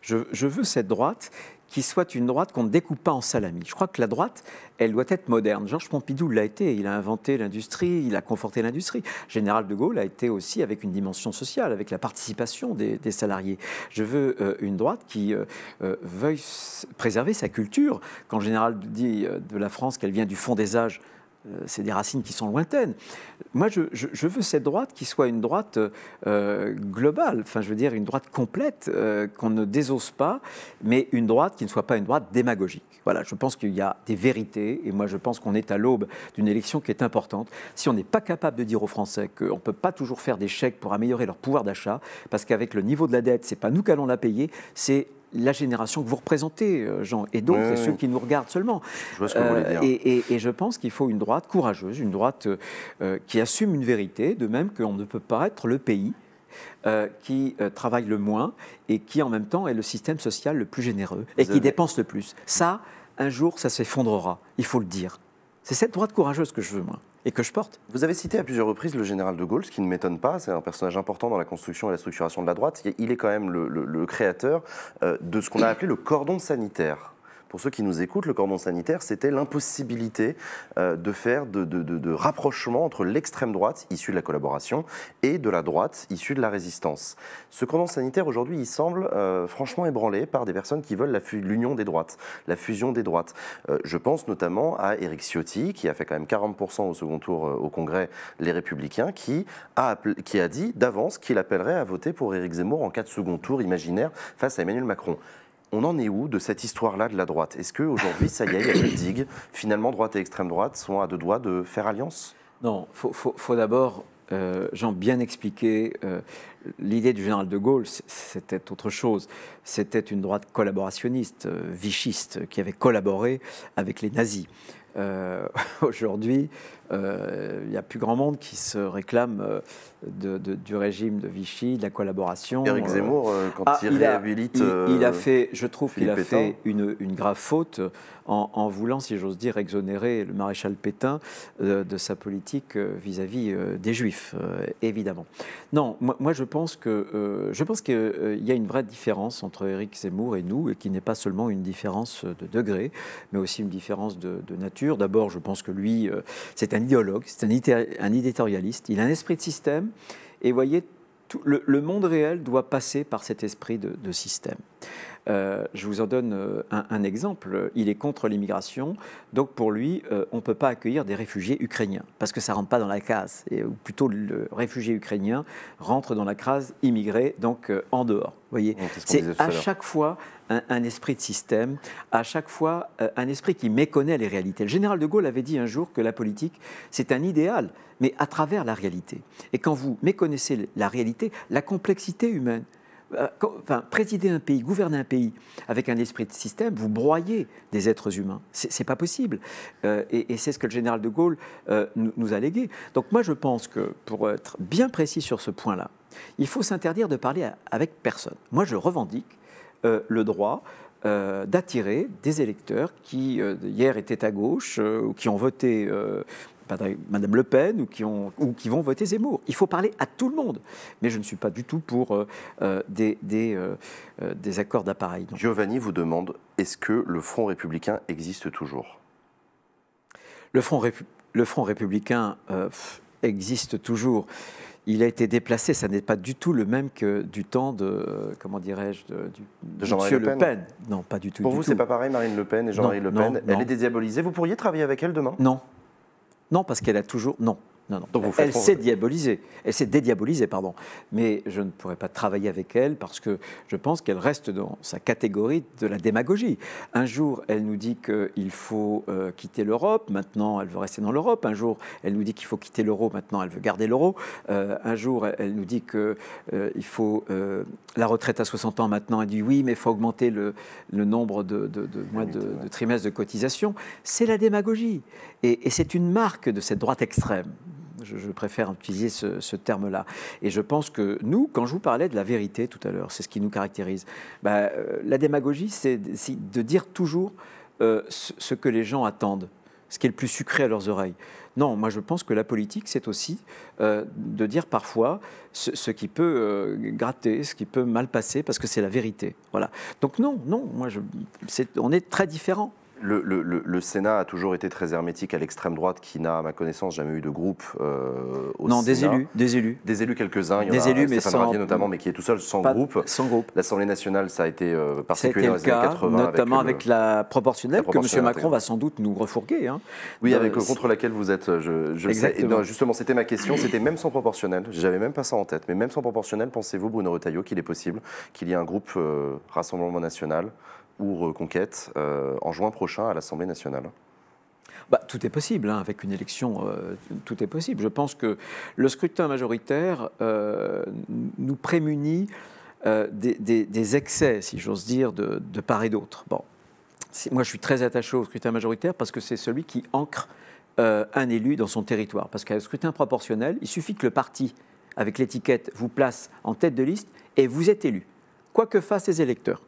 Je veux cette droite qui soit une droite qu'on ne découpe pas en salami. Je crois que la droite, elle doit être moderne. Georges Pompidou l'a été, il a inventé l'industrie, il a conforté l'industrie. Général de Gaulle a été aussi avec une dimension sociale, avec la participation des salariés. Je veux une droite qui veuille préserver sa culture. Quand le général dit de la France qu'elle vient du fond des âges, c'est des racines qui sont lointaines. Moi, je veux cette droite qui soit une droite globale, enfin, je veux dire une droite complète, qu'on ne désosse pas, mais une droite qui ne soit pas une droite démagogique. Voilà, je pense qu'il y a des vérités, et moi, je pense qu'on est à l'aube d'une élection qui est importante. Si on n'est pas capable de dire aux Français qu'on ne peut pas toujours faire des chèques pour améliorer leur pouvoir d'achat, parce qu'avec le niveau de la dette, ce n'est pas nous qui allons la payer, c'est la génération que vous représentez, Jean, et d'autres, et ceux qui nous regardent seulement. Je vois ce que vous voulez dire. Et je pense qu'il faut une droite courageuse, une droite qui assume une vérité, de même qu'on ne peut pas être le pays qui travaille le moins et qui, en même temps, est le système social le plus généreux et qui dépense le plus. Ça, un jour, ça s'effondrera, il faut le dire. C'est cette droite courageuse que je veux, moi, et que je porte. Vous avez cité à plusieurs reprises le général de Gaulle, ce qui ne m'étonne pas, c'est un personnage important dans la construction et la structuration de la droite. Il est quand même le créateur de ce qu'on a appelé le cordon sanitaire. Pour ceux qui nous écoutent, le cordon sanitaire, c'était l'impossibilité de faire de rapprochement entre l'extrême droite, issue de la collaboration, et de la droite, issue de la résistance. Ce cordon sanitaire, aujourd'hui, il semble franchement ébranlé par des personnes qui veulent l'union des droites, la fusion des droites. Je pense notamment à Éric Ciotti, qui a fait quand même 40% au second tour au Congrès Les Républicains, qui a dit d'avance qu'il appellerait à voter pour Éric Zemmour en cas de second tour imaginaire face à Emmanuel Macron. On en est où de cette histoire-là de la droite? Est-ce qu'aujourd'hui, ça y est, il y a une digue? Finalement, droite et extrême droite sont à deux doigts de faire alliance? Non, faut d'abord, Jean, bien expliquer. L'idée du général de Gaulle, c'était autre chose. C'était une droite collaborationniste, vichiste, qui avait collaboré avec les nazis. Aujourd'hui, il n'y a plus grand monde qui se réclame du régime de Vichy, de la collaboration. Éric Zemmour, quand il réhabilite... Il a fait, je trouve qu'il a Philippe fait une grave faute en voulant, si j'ose dire, exonérer le maréchal Pétain de sa politique vis-à-vis des Juifs, évidemment. Non, moi je pense qu'il y a une vraie différence entre Éric Zemmour et nous, et qui n'est pas seulement une différence de degré, mais aussi une différence de nature. D'abord, je pense que lui, c'est un idéologue, c'est un éditorialiste, il a un esprit de système, et vous voyez, le monde réel doit passer par cet esprit de système. Je vous en donne un exemple. Il est contre l'immigration, donc pour lui, on ne peut pas accueillir des réfugiés ukrainiens, parce que ça ne rentre pas dans la case, ou plutôt le réfugié ukrainien rentre dans la case immigré, donc en dehors. Vous voyez, c'est à chaque fois un esprit de système, à chaque fois un esprit qui méconnaît les réalités. Le général de Gaulle avait dit un jour que la politique, c'est un idéal, mais à travers la réalité. Et quand vous méconnaissez la réalité, la complexité humaine, présider un pays, gouverner un pays avec un esprit de système, vous broyez des êtres humains. C'est pas possible. Et c'est ce que le général de Gaulle nous a légué. Donc moi, je pense que, pour être bien précis sur ce point-là, il faut s'interdire de parler avec personne. Moi, je revendique le droit d'attirer des électeurs qui, hier, étaient à gauche, ou qui ont voté... Madame Le Pen ou qui vont voter Zemmour. Il faut parler à tout le monde. Mais je ne suis pas du tout pour des accords d'appareil. Giovanni vous demande, est-ce que le Front républicain existe toujours? Le Front républicain existe toujours. Il a été déplacé, ça n'est pas du tout le même que du temps de, comment dirais-je, de Jean-Marie Le Pen. Non, pas du tout. Pour vous, c'est pas pareil, Marine Le Pen et Jean-Marie Le Pen? Elle est dédiabolisée. Vous pourriez travailler avec elle demain? Non. Non, parce qu'elle a toujours... Non. non, non. Donc vous Elle s'est diabolisée. Elle s'est dédiabolisée, pardon. Mais je ne pourrais pas travailler avec elle parce que je pense qu'elle reste dans sa catégorie de la démagogie. Un jour, elle nous dit qu'il faut quitter l'Europe. Maintenant, elle veut rester dans l'Europe. Un jour, elle nous dit qu'il faut quitter l'euro. Maintenant, elle veut garder l'euro. Un jour, elle nous dit qu'il faut la retraite à 60 ans. Maintenant, elle dit oui, mais il faut augmenter le nombre de trimestres de cotisation. C'est la démagogie. Et c'est une marque de cette droite extrême. Je préfère utiliser ce terme-là. Et je pense que nous, quand je vous parlais de la vérité tout à l'heure, c'est ce qui nous caractérise. La démagogie, c'est de dire toujours ce que les gens attendent, ce qui est le plus sucré à leurs oreilles. Non, moi je pense que la politique, c'est aussi de dire parfois ce qui peut gratter, ce qui peut mal passer, parce que c'est la vérité. Voilà. Donc non, on est très différents. Le Sénat a toujours été très hermétique à l'extrême droite, qui n'a, à ma connaissance, jamais eu de groupe au Sénat. Non, des élus. Des élus, quelques-uns. Il y en des a élus, mais Stéphane sans... Ravier notamment, mais qui est tout seul, sans groupe. L'Assemblée nationale, ça a été particulier dans les années 80. Notamment avec la proportionnelle, que M. Macron va sans doute nous refourguer. Hein. Oui, contre laquelle vous êtes, je le sais. Et non, justement, c'était ma question, c'était même sans proportionnel. J'avais même pas ça en tête, mais même sans proportionnel, pensez-vous, Bruno Retailleau, qu'il est possible qu'il y ait un groupe Rassemblement National ou Reconquête en juin prochain à l'Assemblée nationale? Tout est possible, hein, avec une élection, tout est possible. Je pense que le scrutin majoritaire nous prémunit des excès, si j'ose dire, de part et d'autre. Bon, moi je suis très attaché au scrutin majoritaire parce que c'est celui qui ancre un élu dans son territoire. Parce qu'à un scrutin proportionnel, il suffit que le parti, avec l'étiquette, vous place en tête de liste et vous êtes élu, quoi que fassent les électeurs.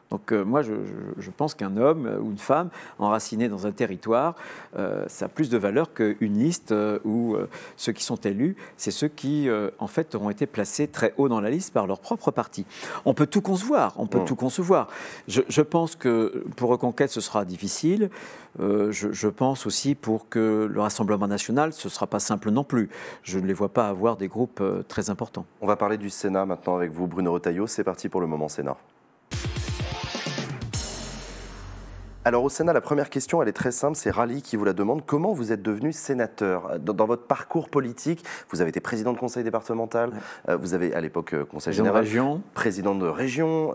Donc moi, je pense qu'un homme ou une femme enraciné dans un territoire, ça a plus de valeur qu'une liste où ceux qui sont élus, c'est ceux qui, en fait, auront été placés très haut dans la liste par leur propre parti. On peut tout concevoir, tout concevoir. Je pense que pour Reconquête, ce sera difficile. Je pense aussi pour que le Rassemblement national, ce ne sera pas simple non plus. Je ne les vois pas avoir des groupes très importants. On va parler du Sénat maintenant avec vous, Bruno Retailleau. C'est parti pour le moment Sénat. Alors au Sénat, la première question, elle est très simple, c'est Rally qui vous la demande. Comment vous êtes devenu sénateur ? Dans votre parcours politique, vous avez été président de conseil départemental, vous avez à l'époque conseil général, président de région.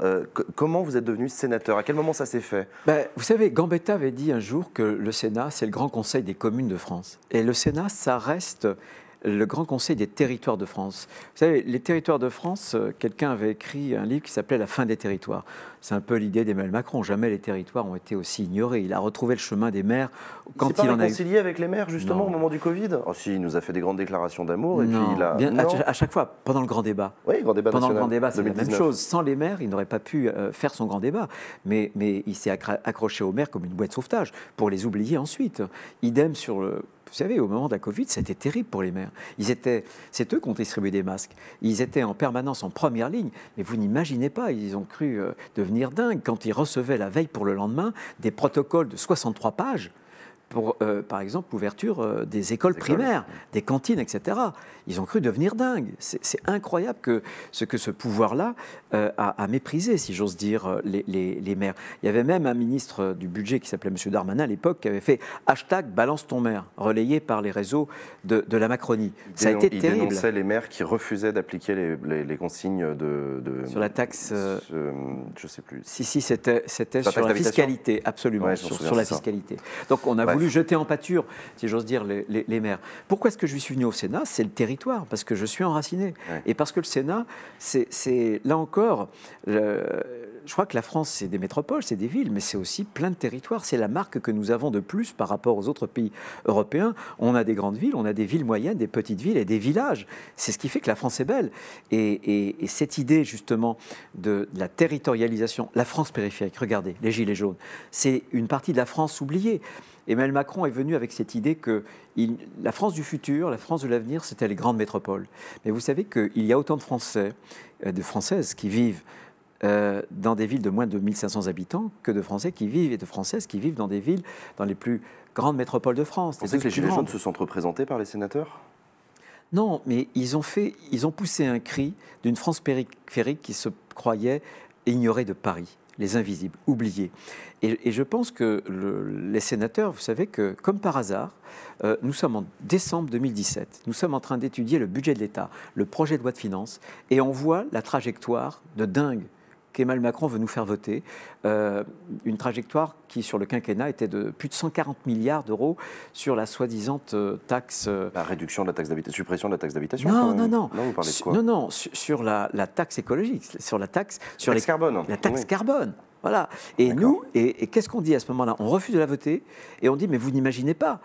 Comment vous êtes devenu sénateur ? À quel moment ça s'est fait ? Vous savez, Gambetta avait dit un jour que le Sénat, c'est le grand conseil des communes de France. Et le Sénat, ça reste le grand conseil des territoires de France. Vous savez, les territoires de France, quelqu'un avait écrit un livre qui s'appelait La fin des territoires. C'est un peu l'idée d'Emmanuel Macron. Jamais les territoires ont été aussi ignorés. Il a retrouvé le chemin des maires quand il en a eu. Il s'est pas réconcilié avec les maires, justement, au moment du Covid ? Oh, si, il nous a fait des grandes déclarations d'amour. Et puis il a... À chaque fois, pendant le grand débat. Oui, grand débat pendant national, le grand débat, c'est 2019. la même chose. Sans les maires, il n'aurait pas pu faire son grand débat. Mais il s'est accroché aux maires comme une bouée de sauvetage pour les oublier ensuite. Idem sur le... Vous savez, au moment de la Covid, c'était terrible pour les maires. C'est eux qui ont distribué des masques. Ils étaient en permanence en première ligne. Mais vous n'imaginez pas, ils ont cru devenir dingues quand ils recevaient la veille pour le lendemain des protocoles de 63 pages pour, par exemple, l'ouverture des écoles primaires, des cantines, etc. Ils ont cru devenir dingues. C'est incroyable que ce pouvoir-là a méprisé, si j'ose dire, les maires. Il y avait même un ministre du budget qui s'appelait M. Darmanin à l'époque qui avait fait #balance ton maire, relayé par les réseaux de la Macronie. Ça a été terrible. Il dénonçait les maires qui refusaient d'appliquer les consignes sur la taxe. Je ne sais plus. Si, c'était sur la fiscalité, absolument, sur la fiscalité. Donc on a voulu jeter en pâture, si j'ose dire, les maires. Pourquoi est-ce que je suis venu au Sénat ? C'est le territoire, parce que je suis enraciné. Ouais. Et parce que le Sénat, c'est là encore, je crois que la France, c'est des métropoles, c'est des villes, mais c'est aussi plein de territoires. C'est la marque que nous avons de plus par rapport aux autres pays européens. On a des grandes villes, on a des villes moyennes, des petites villes et des villages. C'est ce qui fait que la France est belle. Et cette idée, justement, de la territorialisation, la France périphérique, regardez, les Gilets jaunes, c'est une partie de la France oubliée. Emmanuel Macron est venu avec cette idée que la France du futur, la France de l'avenir, c'était les grandes métropoles. Mais vous savez qu'il y a autant de Français, de Françaises qui vivent dans des villes de moins de 1500 habitants que de Français qui vivent et de Françaises qui vivent dans des villes, dans les plus grandes métropoles de France. Vous pensez que les Gilets jaunes se sentent représentés par les sénateurs ? Non, mais ils ont poussé un cri d'une France périphérique qui se croyait ignorée de Paris. les invisibles, oubliés. Et je pense que les sénateurs, vous savez que, comme par hasard, nous sommes en décembre 2017, nous sommes en train d'étudier le budget de l'État, le projet de loi de finances, et on voit la trajectoire de dingue qu'Emmanuel Macron veut nous faire voter, une trajectoire qui, sur le quinquennat, était de plus de 140 milliards d'euros sur la soi-disant taxe... La réduction de la taxe d'habitation, suppression de la taxe d'habitation. Non, Non, vous parlez de quoi? Non, sur la taxe écologique, sur la taxe... Sur taxe carbone. La taxe Oui. carbone. Voilà. Et nous, et qu'est-ce qu'on dit à ce moment-là? On refuse de la voter et on dit, mais vous n'imaginez pas,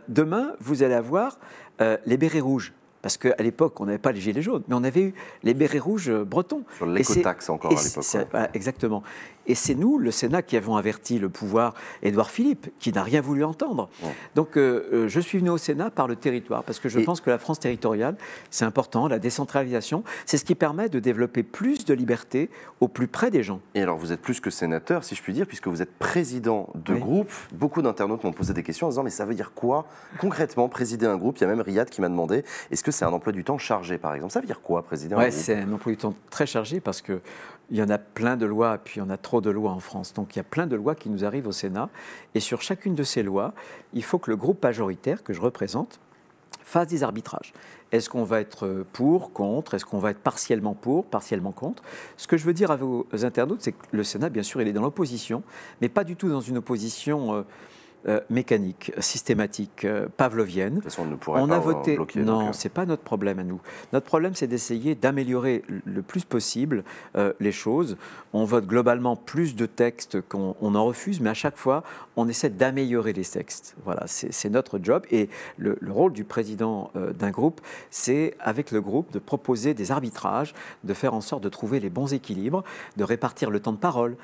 demain, vous allez avoir les bérets rouges. Parce qu'à l'époque, on n'avait pas les gilets jaunes, mais on avait eu les bérets rouges bretons. Sur l'écotaxe encore à l'époque. Voilà, exactement. Et c'est nous, le Sénat, qui avons averti le pouvoir, Édouard Philippe, qui n'a rien voulu entendre. Ouais. Donc je suis venu au Sénat par le territoire, parce que je pense que la France territoriale, c'est important, la décentralisation, c'est ce qui permet de développer plus de liberté au plus près des gens. Et alors vous êtes plus que sénateur, si je puis dire, puisque vous êtes président de groupe. Beaucoup d'internautes m'ont posé des questions en disant, mais ça veut dire quoi concrètement présider un groupe? Il y a même Riyad qui m'a demandé, est-ce que c'est un emploi du temps chargé, par exemple? Ça veut dire quoi, présider un groupe? C'est un emploi du temps très chargé, parce qu'il y en a plein de lois, puis il y en a trop de lois en France. Donc il y a plein de lois qui nous arrivent au Sénat. Et sur chacune de ces lois, il faut que le groupe majoritaire que je représente fasse des arbitrages. Est-ce qu'on va être pour, contre? Est-ce qu'on va être partiellement pour, partiellement contre? Ce que je veux dire à vos internautes, c'est que le Sénat, bien sûr, il est dans l'opposition, mais pas du tout dans une opposition... mécanique, systématique, pavlovienne. De toute façon, on ne pourrait pas voter. Bloquer, non, ce n'est pas notre problème à nous. Notre problème, c'est d'essayer d'améliorer le plus possible les choses. On vote globalement plus de textes qu'on en refuse, mais à chaque fois, on essaie d'améliorer les textes. Voilà, c'est notre job. Et le rôle du président d'un groupe, c'est, avec le groupe, de proposer des arbitrages, de faire en sorte de trouver les bons équilibres, de répartir le temps de parole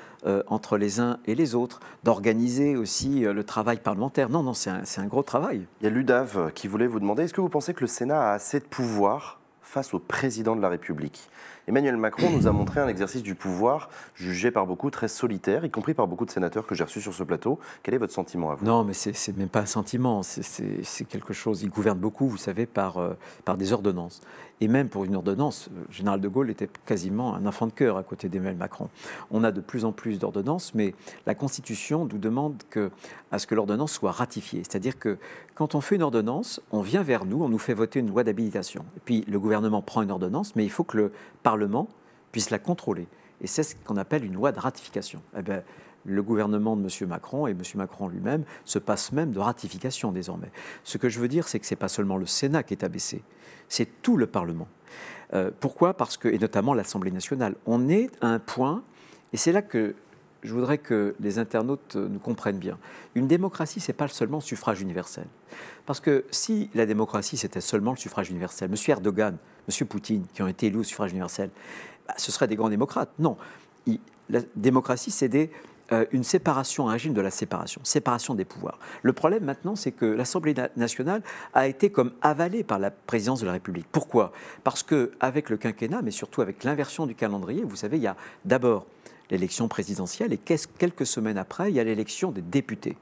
entre les uns et les autres, d'organiser aussi le travail parlementaire. Non, c'est un gros travail. Il y a l'UDAV qui voulait vous demander, est-ce que vous pensez que le Sénat a assez de pouvoir face au président de la République? Emmanuel Macron nous a montré un exercice du pouvoir jugé par beaucoup très solitaire, y compris par beaucoup de sénateurs que j'ai reçus sur ce plateau. Quel est votre sentiment à vous? Non, mais c'est même pas un sentiment, c'est quelque chose. Il gouverne beaucoup, vous savez, par des ordonnances. Et même pour une ordonnance, le général de Gaulle était quasiment un enfant de cœur à côté d'Emmanuel Macron. On a de plus en plus d'ordonnances, mais la Constitution nous demande à ce que l'ordonnance soit ratifiée. C'est-à-dire que quand on fait une ordonnance, on vient vers nous, on nous fait voter une loi d'habilitation. Et puis le gouvernement prend une ordonnance, mais il faut que le Parlement puisse la contrôler. Et c'est ce qu'on appelle une loi de ratification. Eh bien, le gouvernement de M. Macron et M. Macron lui-même se passe même de ratification désormais. Ce que je veux dire, c'est que ce n'est pas seulement le Sénat qui est abaissé, c'est tout le Parlement. Pourquoi? Parce que, et notamment l'Assemblée nationale, on est à un point, et c'est là que je voudrais que les internautes nous comprennent bien. Une démocratie, ce n'est pas seulement le suffrage universel. Parce que si la démocratie, c'était seulement le suffrage universel, M. Erdogan, M. Poutine, qui ont été élus au suffrage universel, ce seraient des grands démocrates. Non, la démocratie, c'est une séparation, un régime de la séparation des pouvoirs. Le problème maintenant, c'est que l'Assemblée nationale a été comme avalée par la présidence de la République. Pourquoi? Parce qu'avec le quinquennat, mais surtout avec l'inversion du calendrier, vous savez, il y a d'abord l'élection présidentielle et quelques semaines après, il y a l'élection des députés.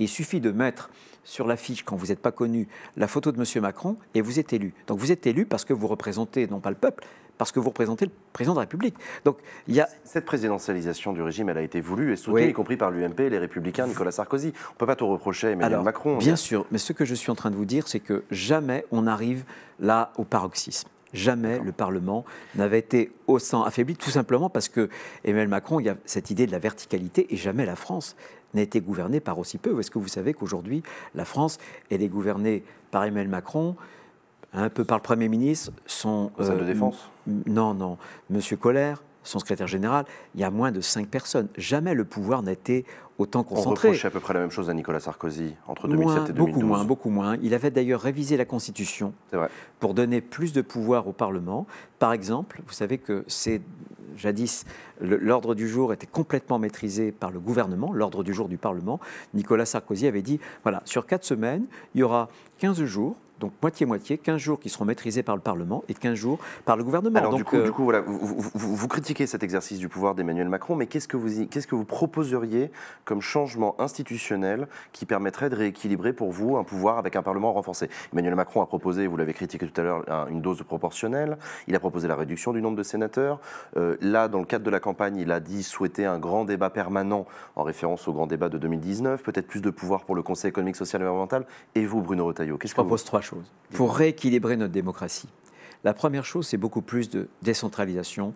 Et il suffit de mettre sur l'affiche, quand vous n'êtes pas connu, la photo de M. Macron et vous êtes élu. Donc vous êtes élu parce que vous représentez, non pas le peuple, parce que vous représentez le président de la République. Donc, il y a... Cette présidentialisation du régime, elle a été voulue et soutenue, y compris par l'UMP et les Républicains, Nicolas Sarkozy. On ne peut pas tout reprocher à Emmanuel Macron. Bien sûr, mais ce que je suis en train de vous dire, c'est que jamais on arrive là au paroxysme. Jamais le Parlement n'avait été autant affaibli, tout simplement parce que Emmanuel Macron, il y a cette idée de la verticalité, et jamais la France n'a été gouvernée par aussi peu. Est-ce que vous savez qu'aujourd'hui, la France, elle est gouvernée par Emmanuel Macron, un peu par le Premier ministre, son... Salle de défense? Non. Monsieur Collère, son secrétaire général, il y a moins de 5 personnes. Jamais le pouvoir n'a été autant concentré. On reprochait à peu près la même chose à Nicolas Sarkozy entre 2007 et 2012. Beaucoup moins. Il avait d'ailleurs révisé la Constitution pour donner plus de pouvoir au Parlement. Par exemple, vous savez que jadis, l'ordre du jour était complètement maîtrisé par le gouvernement, l'ordre du jour du Parlement. Nicolas Sarkozy avait dit, voilà, sur 4 semaines, il y aura 15 jours Donc moitié-moitié, 15 jours qui seront maîtrisés par le Parlement et 15 jours par le gouvernement. Alors donc, du coup voilà, vous critiquez cet exercice du pouvoir d'Emmanuel Macron, mais qu'est-ce que vous proposeriez comme changement institutionnel qui permettrait de rééquilibrer pour vous un pouvoir avec un Parlement renforcé? Emmanuel Macron a proposé, vous l'avez critiqué tout à l'heure, une dose proportionnelle, il a proposé la réduction du nombre de sénateurs. Là, dans le cadre de la campagne, il a dit souhaiter un grand débat permanent en référence au grand débat de 2019, peut-être plus de pouvoir pour le Conseil économique, social et environnemental. Et vous, Bruno Retailleau, qu'est-ce que vous... propose 3 choses pour rééquilibrer notre démocratie. La première chose, c'est beaucoup plus de décentralisation,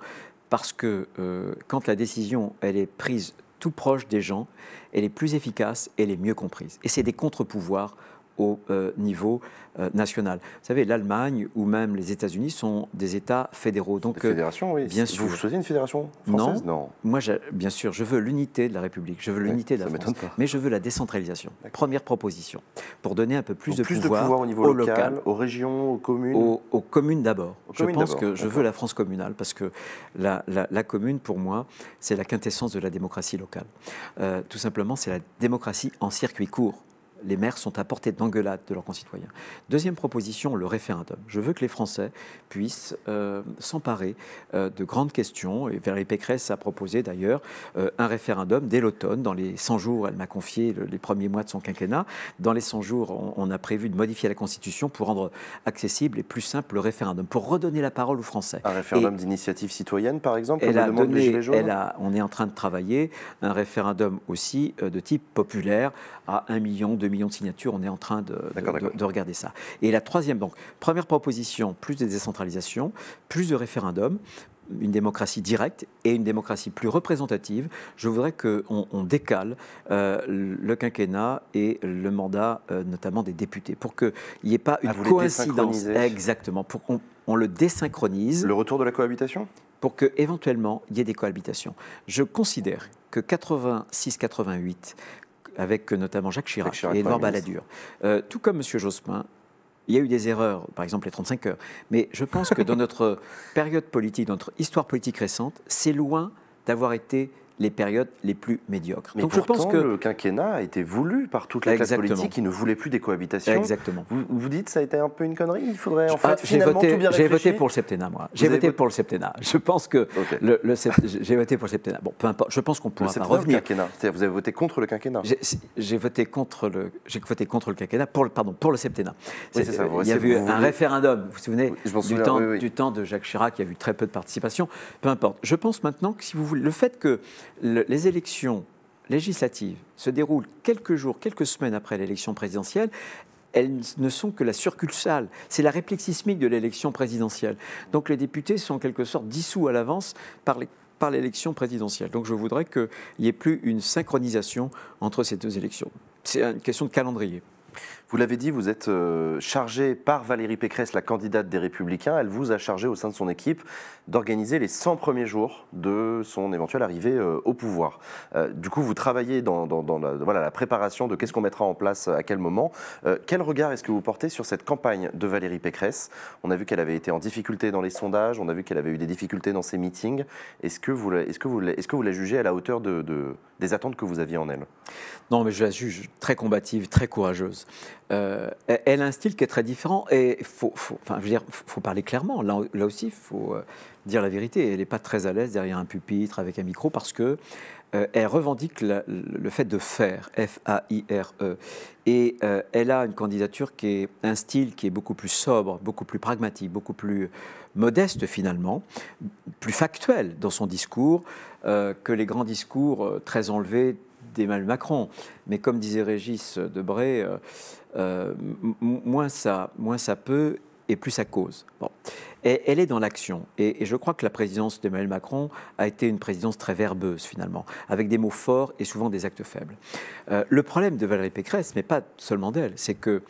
parce que quand la décision elle est prise tout proche des gens, elle est plus efficace, elle est mieux comprise. Et c'est des contre-pouvoirs au niveau national. Vous savez, l'Allemagne ou même les États-Unis sont des États fédéraux. Donc, fédération, oui. Bien sûr. Vous choisissez une fédération française? Non. Moi, bien sûr, je veux l'unité de la République, je veux l'unité de la France, mais je veux la décentralisation. Première proposition, pour donner un peu plus de pouvoir au niveau local, aux régions, aux communes. Aux communes d'abord. Je pense que je veux la France communale, parce que la commune, pour moi, c'est la quintessence de la démocratie locale. Tout simplement, c'est la démocratie en circuit court. Les maires sont à portée d'engueulade de leurs concitoyens. Deuxième proposition, le référendum. Je veux que les Français puissent s'emparer de grandes questions. Et Valérie Pécresse a proposé d'ailleurs un référendum dès l'automne. Dans les 100 jours, elle m'a confié les premiers mois de son quinquennat. Dans les 100 jours, on a prévu de modifier la Constitution pour rendre accessible et plus simple le référendum, pour redonner la parole aux Français. Un référendum d'initiative citoyenne, par exemple, comme le demande les Gilets jaunes. On est en train de travailler un référendum aussi de type populaire à 1 million, 2 millions de signatures. On est en train de regarder ça. Et la troisième, donc, première proposition, plus de décentralisation, plus de référendums, une démocratie directe et une démocratie plus représentative. Je voudrais qu'on décale le quinquennat et le mandat, notamment des députés, pour qu'il n'y ait pas une coïncidence. Exactement, pour qu'on le désynchronise. Le retour de la cohabitation ? Pour qu'éventuellement, il y ait des cohabitations. Je considère que 86-88, avec notamment Jacques Chirac et Édouard Balladur, tout comme M. Jospin, il y a eu des erreurs, par exemple les 35 heures, mais je pense que dans notre période politique, dans notre histoire politique récente, c'est loin d'avoir été les périodes les plus médiocres. Mais donc pourtant, je pense que le quinquennat a été voulu par toute la classe politique qui ne voulait plus des cohabitations. Exactement. Vous dites que ça a été un peu une connerie. Il faudrait en fait finalement tout bien réfléchir. J'ai voté pour le septennat, moi. J'ai voté pour le septennat. Je pense que j'ai voté pour le septennat. Bon, peu importe. Je pense qu'on pourra pas revenir. C'est-à-dire vous avez voté contre le quinquennat. J'ai voté contre le quinquennat pour le septennat. Oui, c'est ça. Il y a eu un référendum. Vous vous souvenez du temps de Jacques Chirac, il y a eu très peu de participation. Peu importe. Je pense maintenant que si vous voulez, le fait que les élections législatives se déroulent quelques jours, quelques semaines après l'élection présidentielle, elles ne sont que la succursale. C'est la réplique sismique de l'élection présidentielle. Donc les députés sont en quelque sorte dissous à l'avance par l'élection présidentielle. Donc je voudrais qu'il n'y ait plus une synchronisation entre ces deux élections. C'est une question de calendrier. Vous l'avez dit, vous êtes chargé par Valérie Pécresse, la candidate des Républicains. Elle vous a chargé au sein de son équipe d'organiser les 100 premiers jours de son éventuelle arrivée au pouvoir. Du coup, vous travaillez dans la préparation de qu'est-ce qu'on mettra en place à quel moment. Quel regard est-ce que vous portez sur cette campagne de Valérie Pécresse? On a vu qu'elle avait été en difficulté dans les sondages, on a vu qu'elle avait eu des difficultés dans ses meetings. Est-ce que vous la jugez à la hauteur des attentes que vous aviez en elle? Non, mais je la juge très combative, très courageuse. Elle a un style qui est très différent et il faut parler clairement. Là aussi, il faut dire la vérité. Elle n'est pas très à l'aise derrière un pupitre avec un micro parce que elle revendique le fait de faire, F-A-I-R-E. Et elle a une candidature qui est un style qui est beaucoup plus sobre, beaucoup plus pragmatique, beaucoup plus modeste finalement, plus factuel dans son discours que les grands discours très enlevés d'Emmanuel Macron. Mais comme disait Régis Debray, moins ça peut et plus ça cause. Bon. Et elle est dans l'action. Et je crois que la présidence d'Emmanuel Macron a été une présidence très verbeuse, finalement, avec des mots forts et souvent des actes faibles. Le problème de Valérie Pécresse, mais pas seulement d'elle, c'est que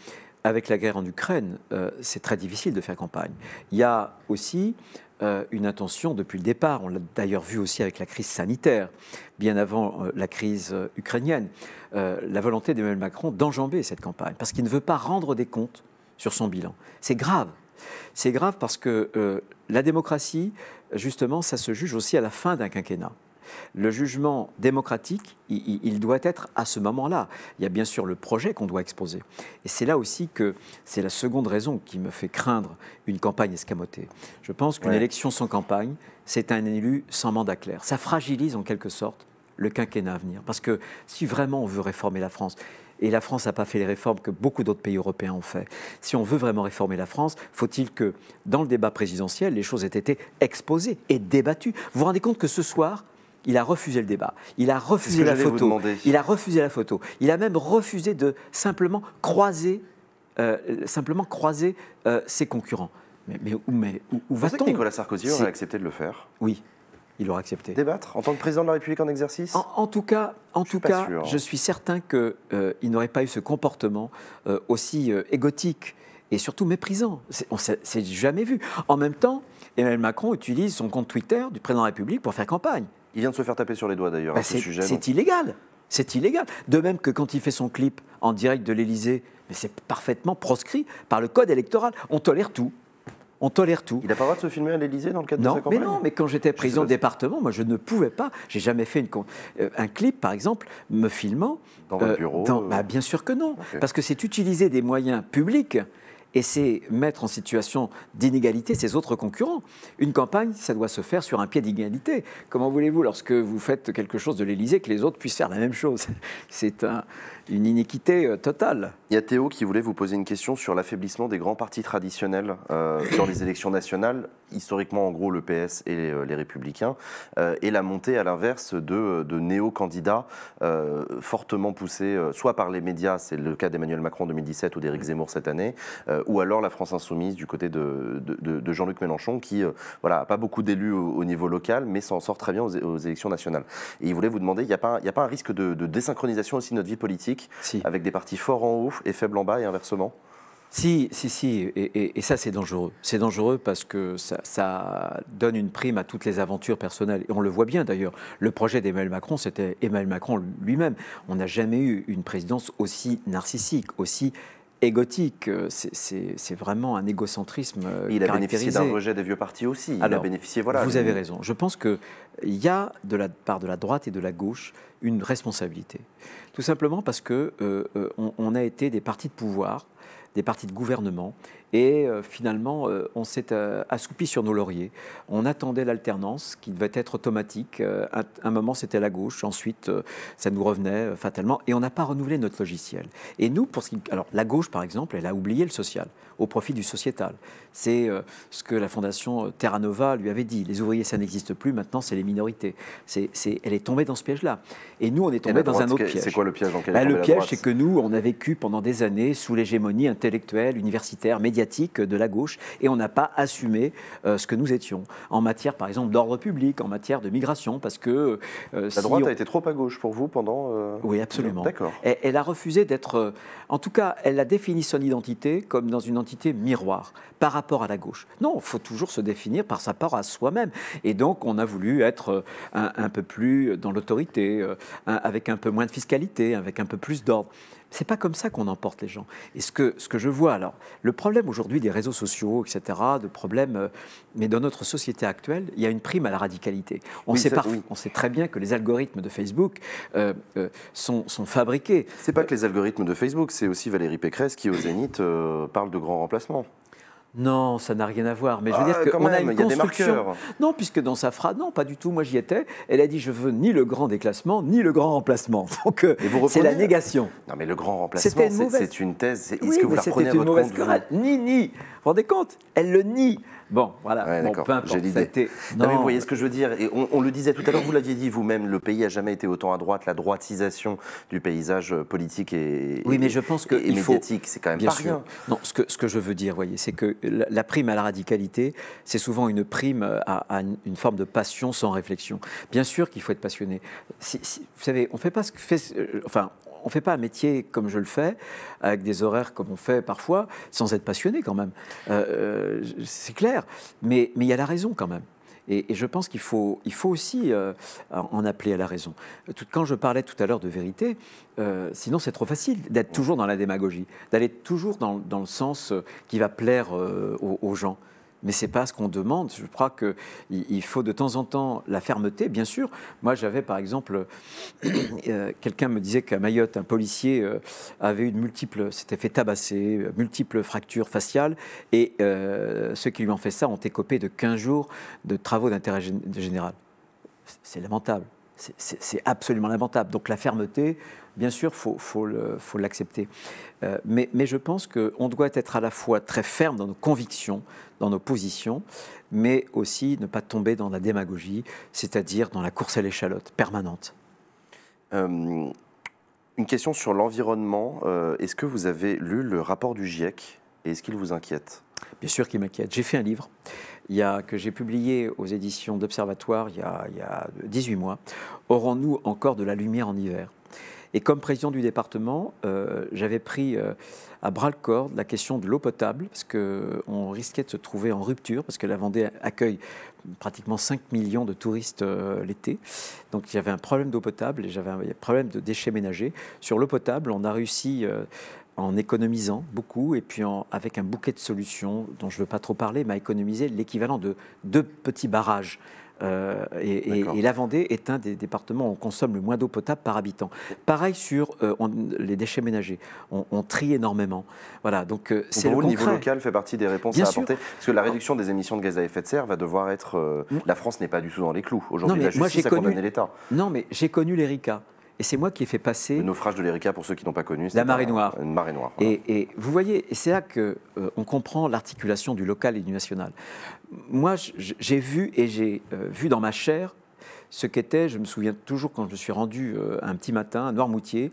avec la guerre en Ukraine, c'est très difficile de faire campagne. Il y a aussi une intention depuis le départ, on l'a d'ailleurs vu aussi avec la crise sanitaire, bien avant la crise ukrainienne, la volonté d'Emmanuel Macron d'enjamber cette campagne, parce qu'il ne veut pas rendre des comptes sur son bilan. C'est grave. C'est grave parce que la démocratie, justement, ça se juge aussi à la fin d'un quinquennat. Le jugement démocratique, il doit être à ce moment-là. Il y a bien sûr le projet qu'on doit exposer. Et c'est là aussi que c'est la seconde raison qui me fait craindre une campagne escamotée. Je pense qu'une élection sans campagne, c'est un élu sans mandat clair. Ça fragilise en quelque sorte le quinquennat à venir. Parce que si vraiment on veut réformer la France, et la France n'a pas fait les réformes que beaucoup d'autres pays européens ont fait. Si on veut vraiment réformer la France, faut-il que, dans le débat présidentiel, les choses aient été exposées et débattues. Vous vous rendez compte que ce soir, il a refusé le débat, il a refusé la photo, il a refusé la photo, il a même refusé de simplement croiser ses concurrents. Mais où va-t-on ? Vous pensez que Nicolas Sarkozy aurait accepté de le faire ? Oui. Il aura accepté. Débattre en tant que président de la République en exercice ? En tout cas, je suis certain qu'il n'aurait pas eu ce comportement aussi égotique et surtout méprisant. On ne s'est jamais vu. En même temps, Emmanuel Macron utilise son compte Twitter du président de la République pour faire campagne. Il vient de se faire taper sur les doigts d'ailleurs à ce sujet. C'est illégal. C'est illégal. De même que quand il fait son clip en direct de l'Élysée, mais c'est parfaitement proscrit par le code électoral. On tolère tout. On tolère tout. Il n'a pas le droit de se filmer à l'Élysée dans le cadre de sa campagne ? Mais quand j'étais président de département, moi je ne pouvais pas. J'ai jamais fait un clip, par exemple, me filmant. Dans votre bureau Bien sûr que non. Okay. Parce que c'est utiliser des moyens publics et c'est mettre en situation d'inégalité ses autres concurrents. Une campagne, ça doit se faire sur un pied d'égalité. Comment voulez-vous, lorsque vous faites quelque chose de l'Élysée, que les autres puissent faire la même chose ? C'est une iniquité totale. Il y a Théo qui voulait vous poser une question sur l'affaiblissement des grands partis traditionnels dans les élections nationales, historiquement en gros le PS et les Républicains, et la montée à l'inverse de néo-candidats fortement poussés, soit par les médias, c'est le cas d'Emmanuel Macron en 2017 ou d'Éric Zemmour cette année, ou alors la France Insoumise du côté de Jean-Luc Mélenchon qui n'a pas beaucoup d'élus au niveau local, mais s'en sort très bien aux élections nationales. Et il voulait vous demander, il n'y a pas un risque de désynchronisation aussi de notre vie politique, avec des partis forts en haut et faibles en bas et inversement ? Si, et ça c'est dangereux. C'est dangereux parce que ça donne une prime à toutes les aventures personnelles. Et on le voit bien d'ailleurs. Le projet d'Emmanuel Macron, c'était Emmanuel Macron lui-même. On n'a jamais eu une présidence aussi narcissique, aussi égotique. C'est vraiment un égocentrisme caractérisé. Il a bénéficié d'un rejet des vieux partis aussi. Alors, vous avez raison. Je pense qu'il y a de la part de la droite et de la gauche une responsabilité. Tout simplement parce qu'on a été des partis de pouvoir, des partis de gouvernement, et finalement, on s'est assoupi sur nos lauriers. On attendait l'alternance qui devait être automatique. Un moment, c'était la gauche. Ensuite, ça nous revenait fatalement. Et on n'a pas renouvelé notre logiciel. Et nous, alors, la gauche, par exemple, elle a oublié le social au profit du sociétal. C'est ce que la fondation Terra Nova lui avait dit. Les ouvriers, ça n'existe plus. Maintenant, c'est les minorités. Elle est tombée dans ce piège-là. Et nous, on est tombé dans un autre piège. C'est quoi le piège ? Le piège, c'est que nous, on a vécu pendant des années sous l'hégémonie intellectuelle, universitaire, médiatique de la gauche, et on n'a pas assumé ce que nous étions en matière, par exemple, d'ordre public, en matière de migration, parce que la droite a été trop à gauche pour vous pendant. Oui, absolument. D'accord. Elle a refusé d'être. En tout cas, elle a défini son identité comme dans une entité miroir par rapport à la gauche. Non, il faut toujours se définir par rapport à soi-même. Et donc, on a voulu être un peu plus dans l'autorité, avec un peu moins de fiscalité, avec un peu plus d'ordre. C'est pas comme ça qu'on emporte les gens. Et ce que je vois, alors, le problème aujourd'hui des réseaux sociaux, etc., mais dans notre société actuelle, il y a une prime à la radicalité. On sait très bien que les algorithmes de Facebook sont fabriqués. C'est pas que les algorithmes de Facebook, c'est aussi Valérie Pécresse qui, au Zénith, parle de grands remplacements. Non, ça n'a rien à voir. Mais je veux dire qu'on a une construction. Non, puisque dans sa phrase, non, pas du tout. Moi, j'y étais. Elle a dit, je veux ni le grand déclassement, ni le grand remplacement. Donc, c'est la négation. Non, mais le grand remplacement, c'est une thèse. Est-ce que vous la prenez à votre compte ? Ni. Vous vous rendez compte ? Elle le nie. Bon, voilà. Ouais, bon, peu importe. J'ai l'idée. Non, mais vous voyez ce que je veux dire. Et on le disait tout à l'heure, vous l'aviez dit vous-même, le pays n'a jamais été autant à droite. La droitisation du paysage politique et médiatique, c'est quand même pas rien. Non, ce que je veux dire, voyez, c'est que la prime à la radicalité, c'est souvent une prime à une forme de passion sans réflexion. Bien sûr qu'il faut être passionné. Vous savez, on ne fait pas ce que fait... on ne fait pas un métier comme je le fais, avec des horaires comme on fait parfois, sans être passionné quand même. C'est clair. Mais il y a la raison quand même. Et je pense qu'il faut aussi en appeler à la raison. Quand je parlais tout à l'heure de vérité, sinon c'est trop facile d'être toujours dans la démagogie, d'aller toujours dans le sens qui va plaire aux gens. mais ce n'est pas ce qu'on demande. Je crois qu'il faut de temps en temps la fermeté, bien sûr. Moi, j'avais par exemple, quelqu'un me disait qu'à Mayotte, un policier avait eu s'était fait tabasser, multiples fractures faciales, et ceux qui lui ont fait ça ont écopé de 15 jours de travaux d'intérêt général. C'est lamentable. C'est absolument lamentable. Donc la fermeté, bien sûr, faut l'accepter. Mais je pense qu'on doit être à la fois très ferme dans nos convictions, dans nos positions, mais aussi ne pas tomber dans la démagogie, c'est-à-dire dans la course à l'échalote permanente. Une question sur l'environnement. Est-ce que vous avez lu le rapport du GIEC et est-ce qu'il vous inquiète ? Bien sûr qu'il m'inquiète. J'ai fait un livre que j'ai publié aux éditions d'Observatoire il y a 18 mois. Aurons-nous encore de la lumière en hiver ? Et comme président du département, j'avais pris à bras-le-corps la question de l'eau potable, parce qu'on risquait de se trouver en rupture, parce que la Vendée accueille pratiquement 5 millions de touristes l'été. Donc il y avait un problème d'eau potable et j'avais un problème de déchets ménagers. Sur l'eau potable, on a réussi en économisant beaucoup et puis avec un bouquet de solutions dont je ne veux pas trop parler, mais à économiser l'équivalent de 2 petits barrages. Et la Vendée est un des départements où on consomme le moins d'eau potable par habitant. Pareil sur les déchets ménagers. On trie énormément. Voilà, donc c'est le concret. niveau local fait partie des réponses à apporter. Parce que la réduction des émissions de gaz à effet de serre va devoir être... la France n'est pas du tout dans les clous. Aujourd'hui, la justice a condamné l'État. Non, mais j'ai connu l'Erika. Et c'est moi qui ai fait passer... Le naufrage de l'Erika, pour ceux qui n'ont pas connu, c'est la marée noire. Une marée noire. Voilà. Et vous voyez, et c'est là qu'on comprend l'articulation du local et du national. Moi, j'ai vu et j'ai vu dans ma chair ce qu'était, je me souviens toujours quand je me suis rendu un petit matin à Noirmoutier,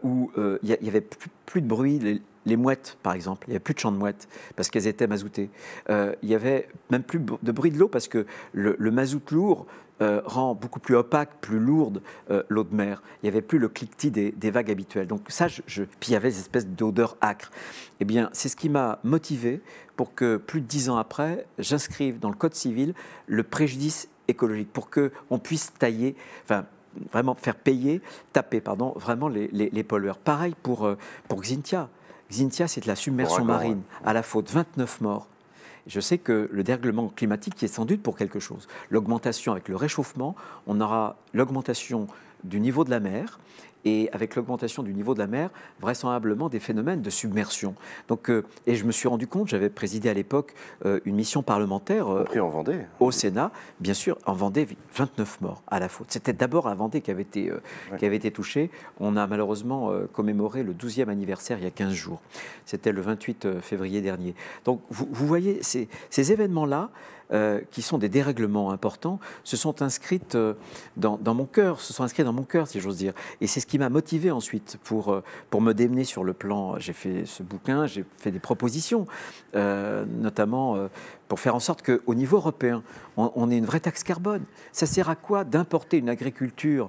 où il n'y avait plus de bruit, les mouettes par exemple, il n'y avait plus de chants de mouettes parce qu'elles étaient mazoutées. Il n'y avait même plus de bruit de l'eau parce que le mazout lourd rend beaucoup plus opaque, plus lourde l'eau de mer. Il n'y avait plus le cliquetis des vagues habituelles. Donc ça, puis il y avait des espèces d'odeurs âcres. Eh bien, c'est ce qui m'a motivé pour que plus de 10 ans après, j'inscrive dans le Code civil le préjudice écologique pour qu'on puisse vraiment faire taper vraiment les pollueurs. Pareil pour Xynthia. Xynthia, c'est de la submersion marine à la faute, 29 morts. Je sais que le dérèglement climatique est sans doute pour quelque chose. L'augmentation avec le réchauffement, on aura l'augmentation du niveau de la mer, et avec l'augmentation du niveau de la mer, vraisemblablement des phénomènes de submersion. Donc, et je me suis rendu compte, j'avais présidé à l'époque une mission parlementaire compris en Vendée. Au Sénat, bien sûr, en Vendée, 29 morts à la faute. C'était d'abord la Vendée qui avait été touchée. On a malheureusement commémoré le 12e anniversaire il y a 15 jours. C'était le 28 février dernier. Donc vous voyez, ces événements-là, qui sont des dérèglements importants, se sont inscrits dans mon cœur, si j'ose dire. Et c'est ce qui m'a motivé ensuite pour me démener sur le plan. J'ai fait ce bouquin, j'ai fait des propositions, notamment pour faire en sorte qu'au niveau européen, on ait une vraie taxe carbone. Ça sert à quoi d'importer une agriculture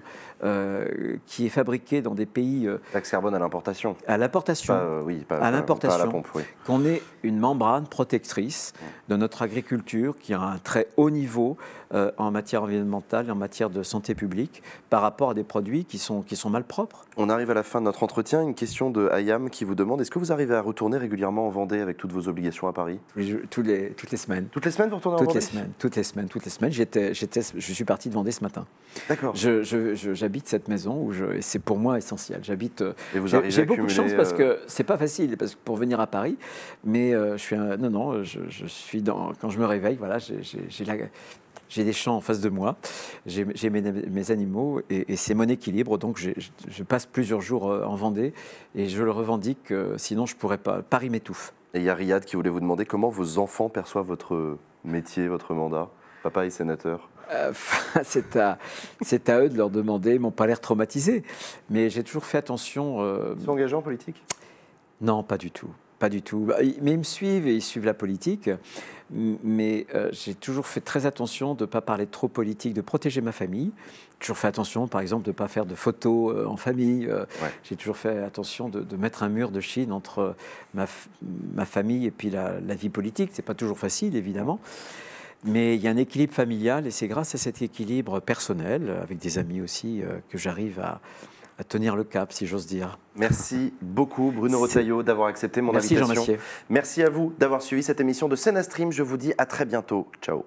qui est fabriquée dans des pays... taxe carbone à l'importation. À l'importation. À l'importation. Pas à la pompe, oui. Qu'on ait une membrane protectrice de notre agriculture qui a un très haut niveau en matière environnementale et en matière de santé publique par rapport à des produits qui sont malpropres. On arrive à la fin de notre entretien. Une question de Ayam qui vous demande, est-ce que vous arrivez à retourner régulièrement en Vendée avec toutes vos obligations à Paris ? Toutes les semaines. Toutes les semaines, vous retournez en Vendée ? Toutes les semaines. Je suis parti de Vendée ce matin. D'accord. J'habite cette maison et c'est pour moi essentiel. J'ai beaucoup de chance parce que c'est pas facile pour venir à Paris, mais je suis quand je me réveille, voilà, j'ai des champs en face de moi, j'ai mes animaux et c'est mon équilibre. Donc je passe plusieurs jours en Vendée et je le revendique. Sinon je pourrais pas. Paris m'étouffe. Et il y a Riyad qui voulait vous demander comment vos enfants perçoivent votre métier, votre mandat. Papa est sénateur. C'est à eux de leur demander. Ils m'ont pas l'air traumatisés, mais j'ai toujours fait attention. Ils sont engagés en politique ? Non, pas du tout. Pas du tout. Mais ils me suivent et ils suivent la politique. Mais j'ai toujours fait très attention de ne pas parler trop politique, de protéger ma famille. J'ai toujours fait attention, par exemple, de ne pas faire de photos en famille. J'ai toujours fait attention de mettre un mur de Chine entre ma famille et puis la vie politique. Ce n'est pas toujours facile, évidemment. Mais il y a un équilibre familial et c'est grâce à cet équilibre personnel, avec des amis aussi, que j'arrive tenir le cap, si j'ose dire. Merci beaucoup Bruno Retailleau d'avoir accepté mon Merci invitation. Jean Massier. Merci à vous d'avoir suivi cette émission de Sénat Stream. Je vous dis à très bientôt. Ciao.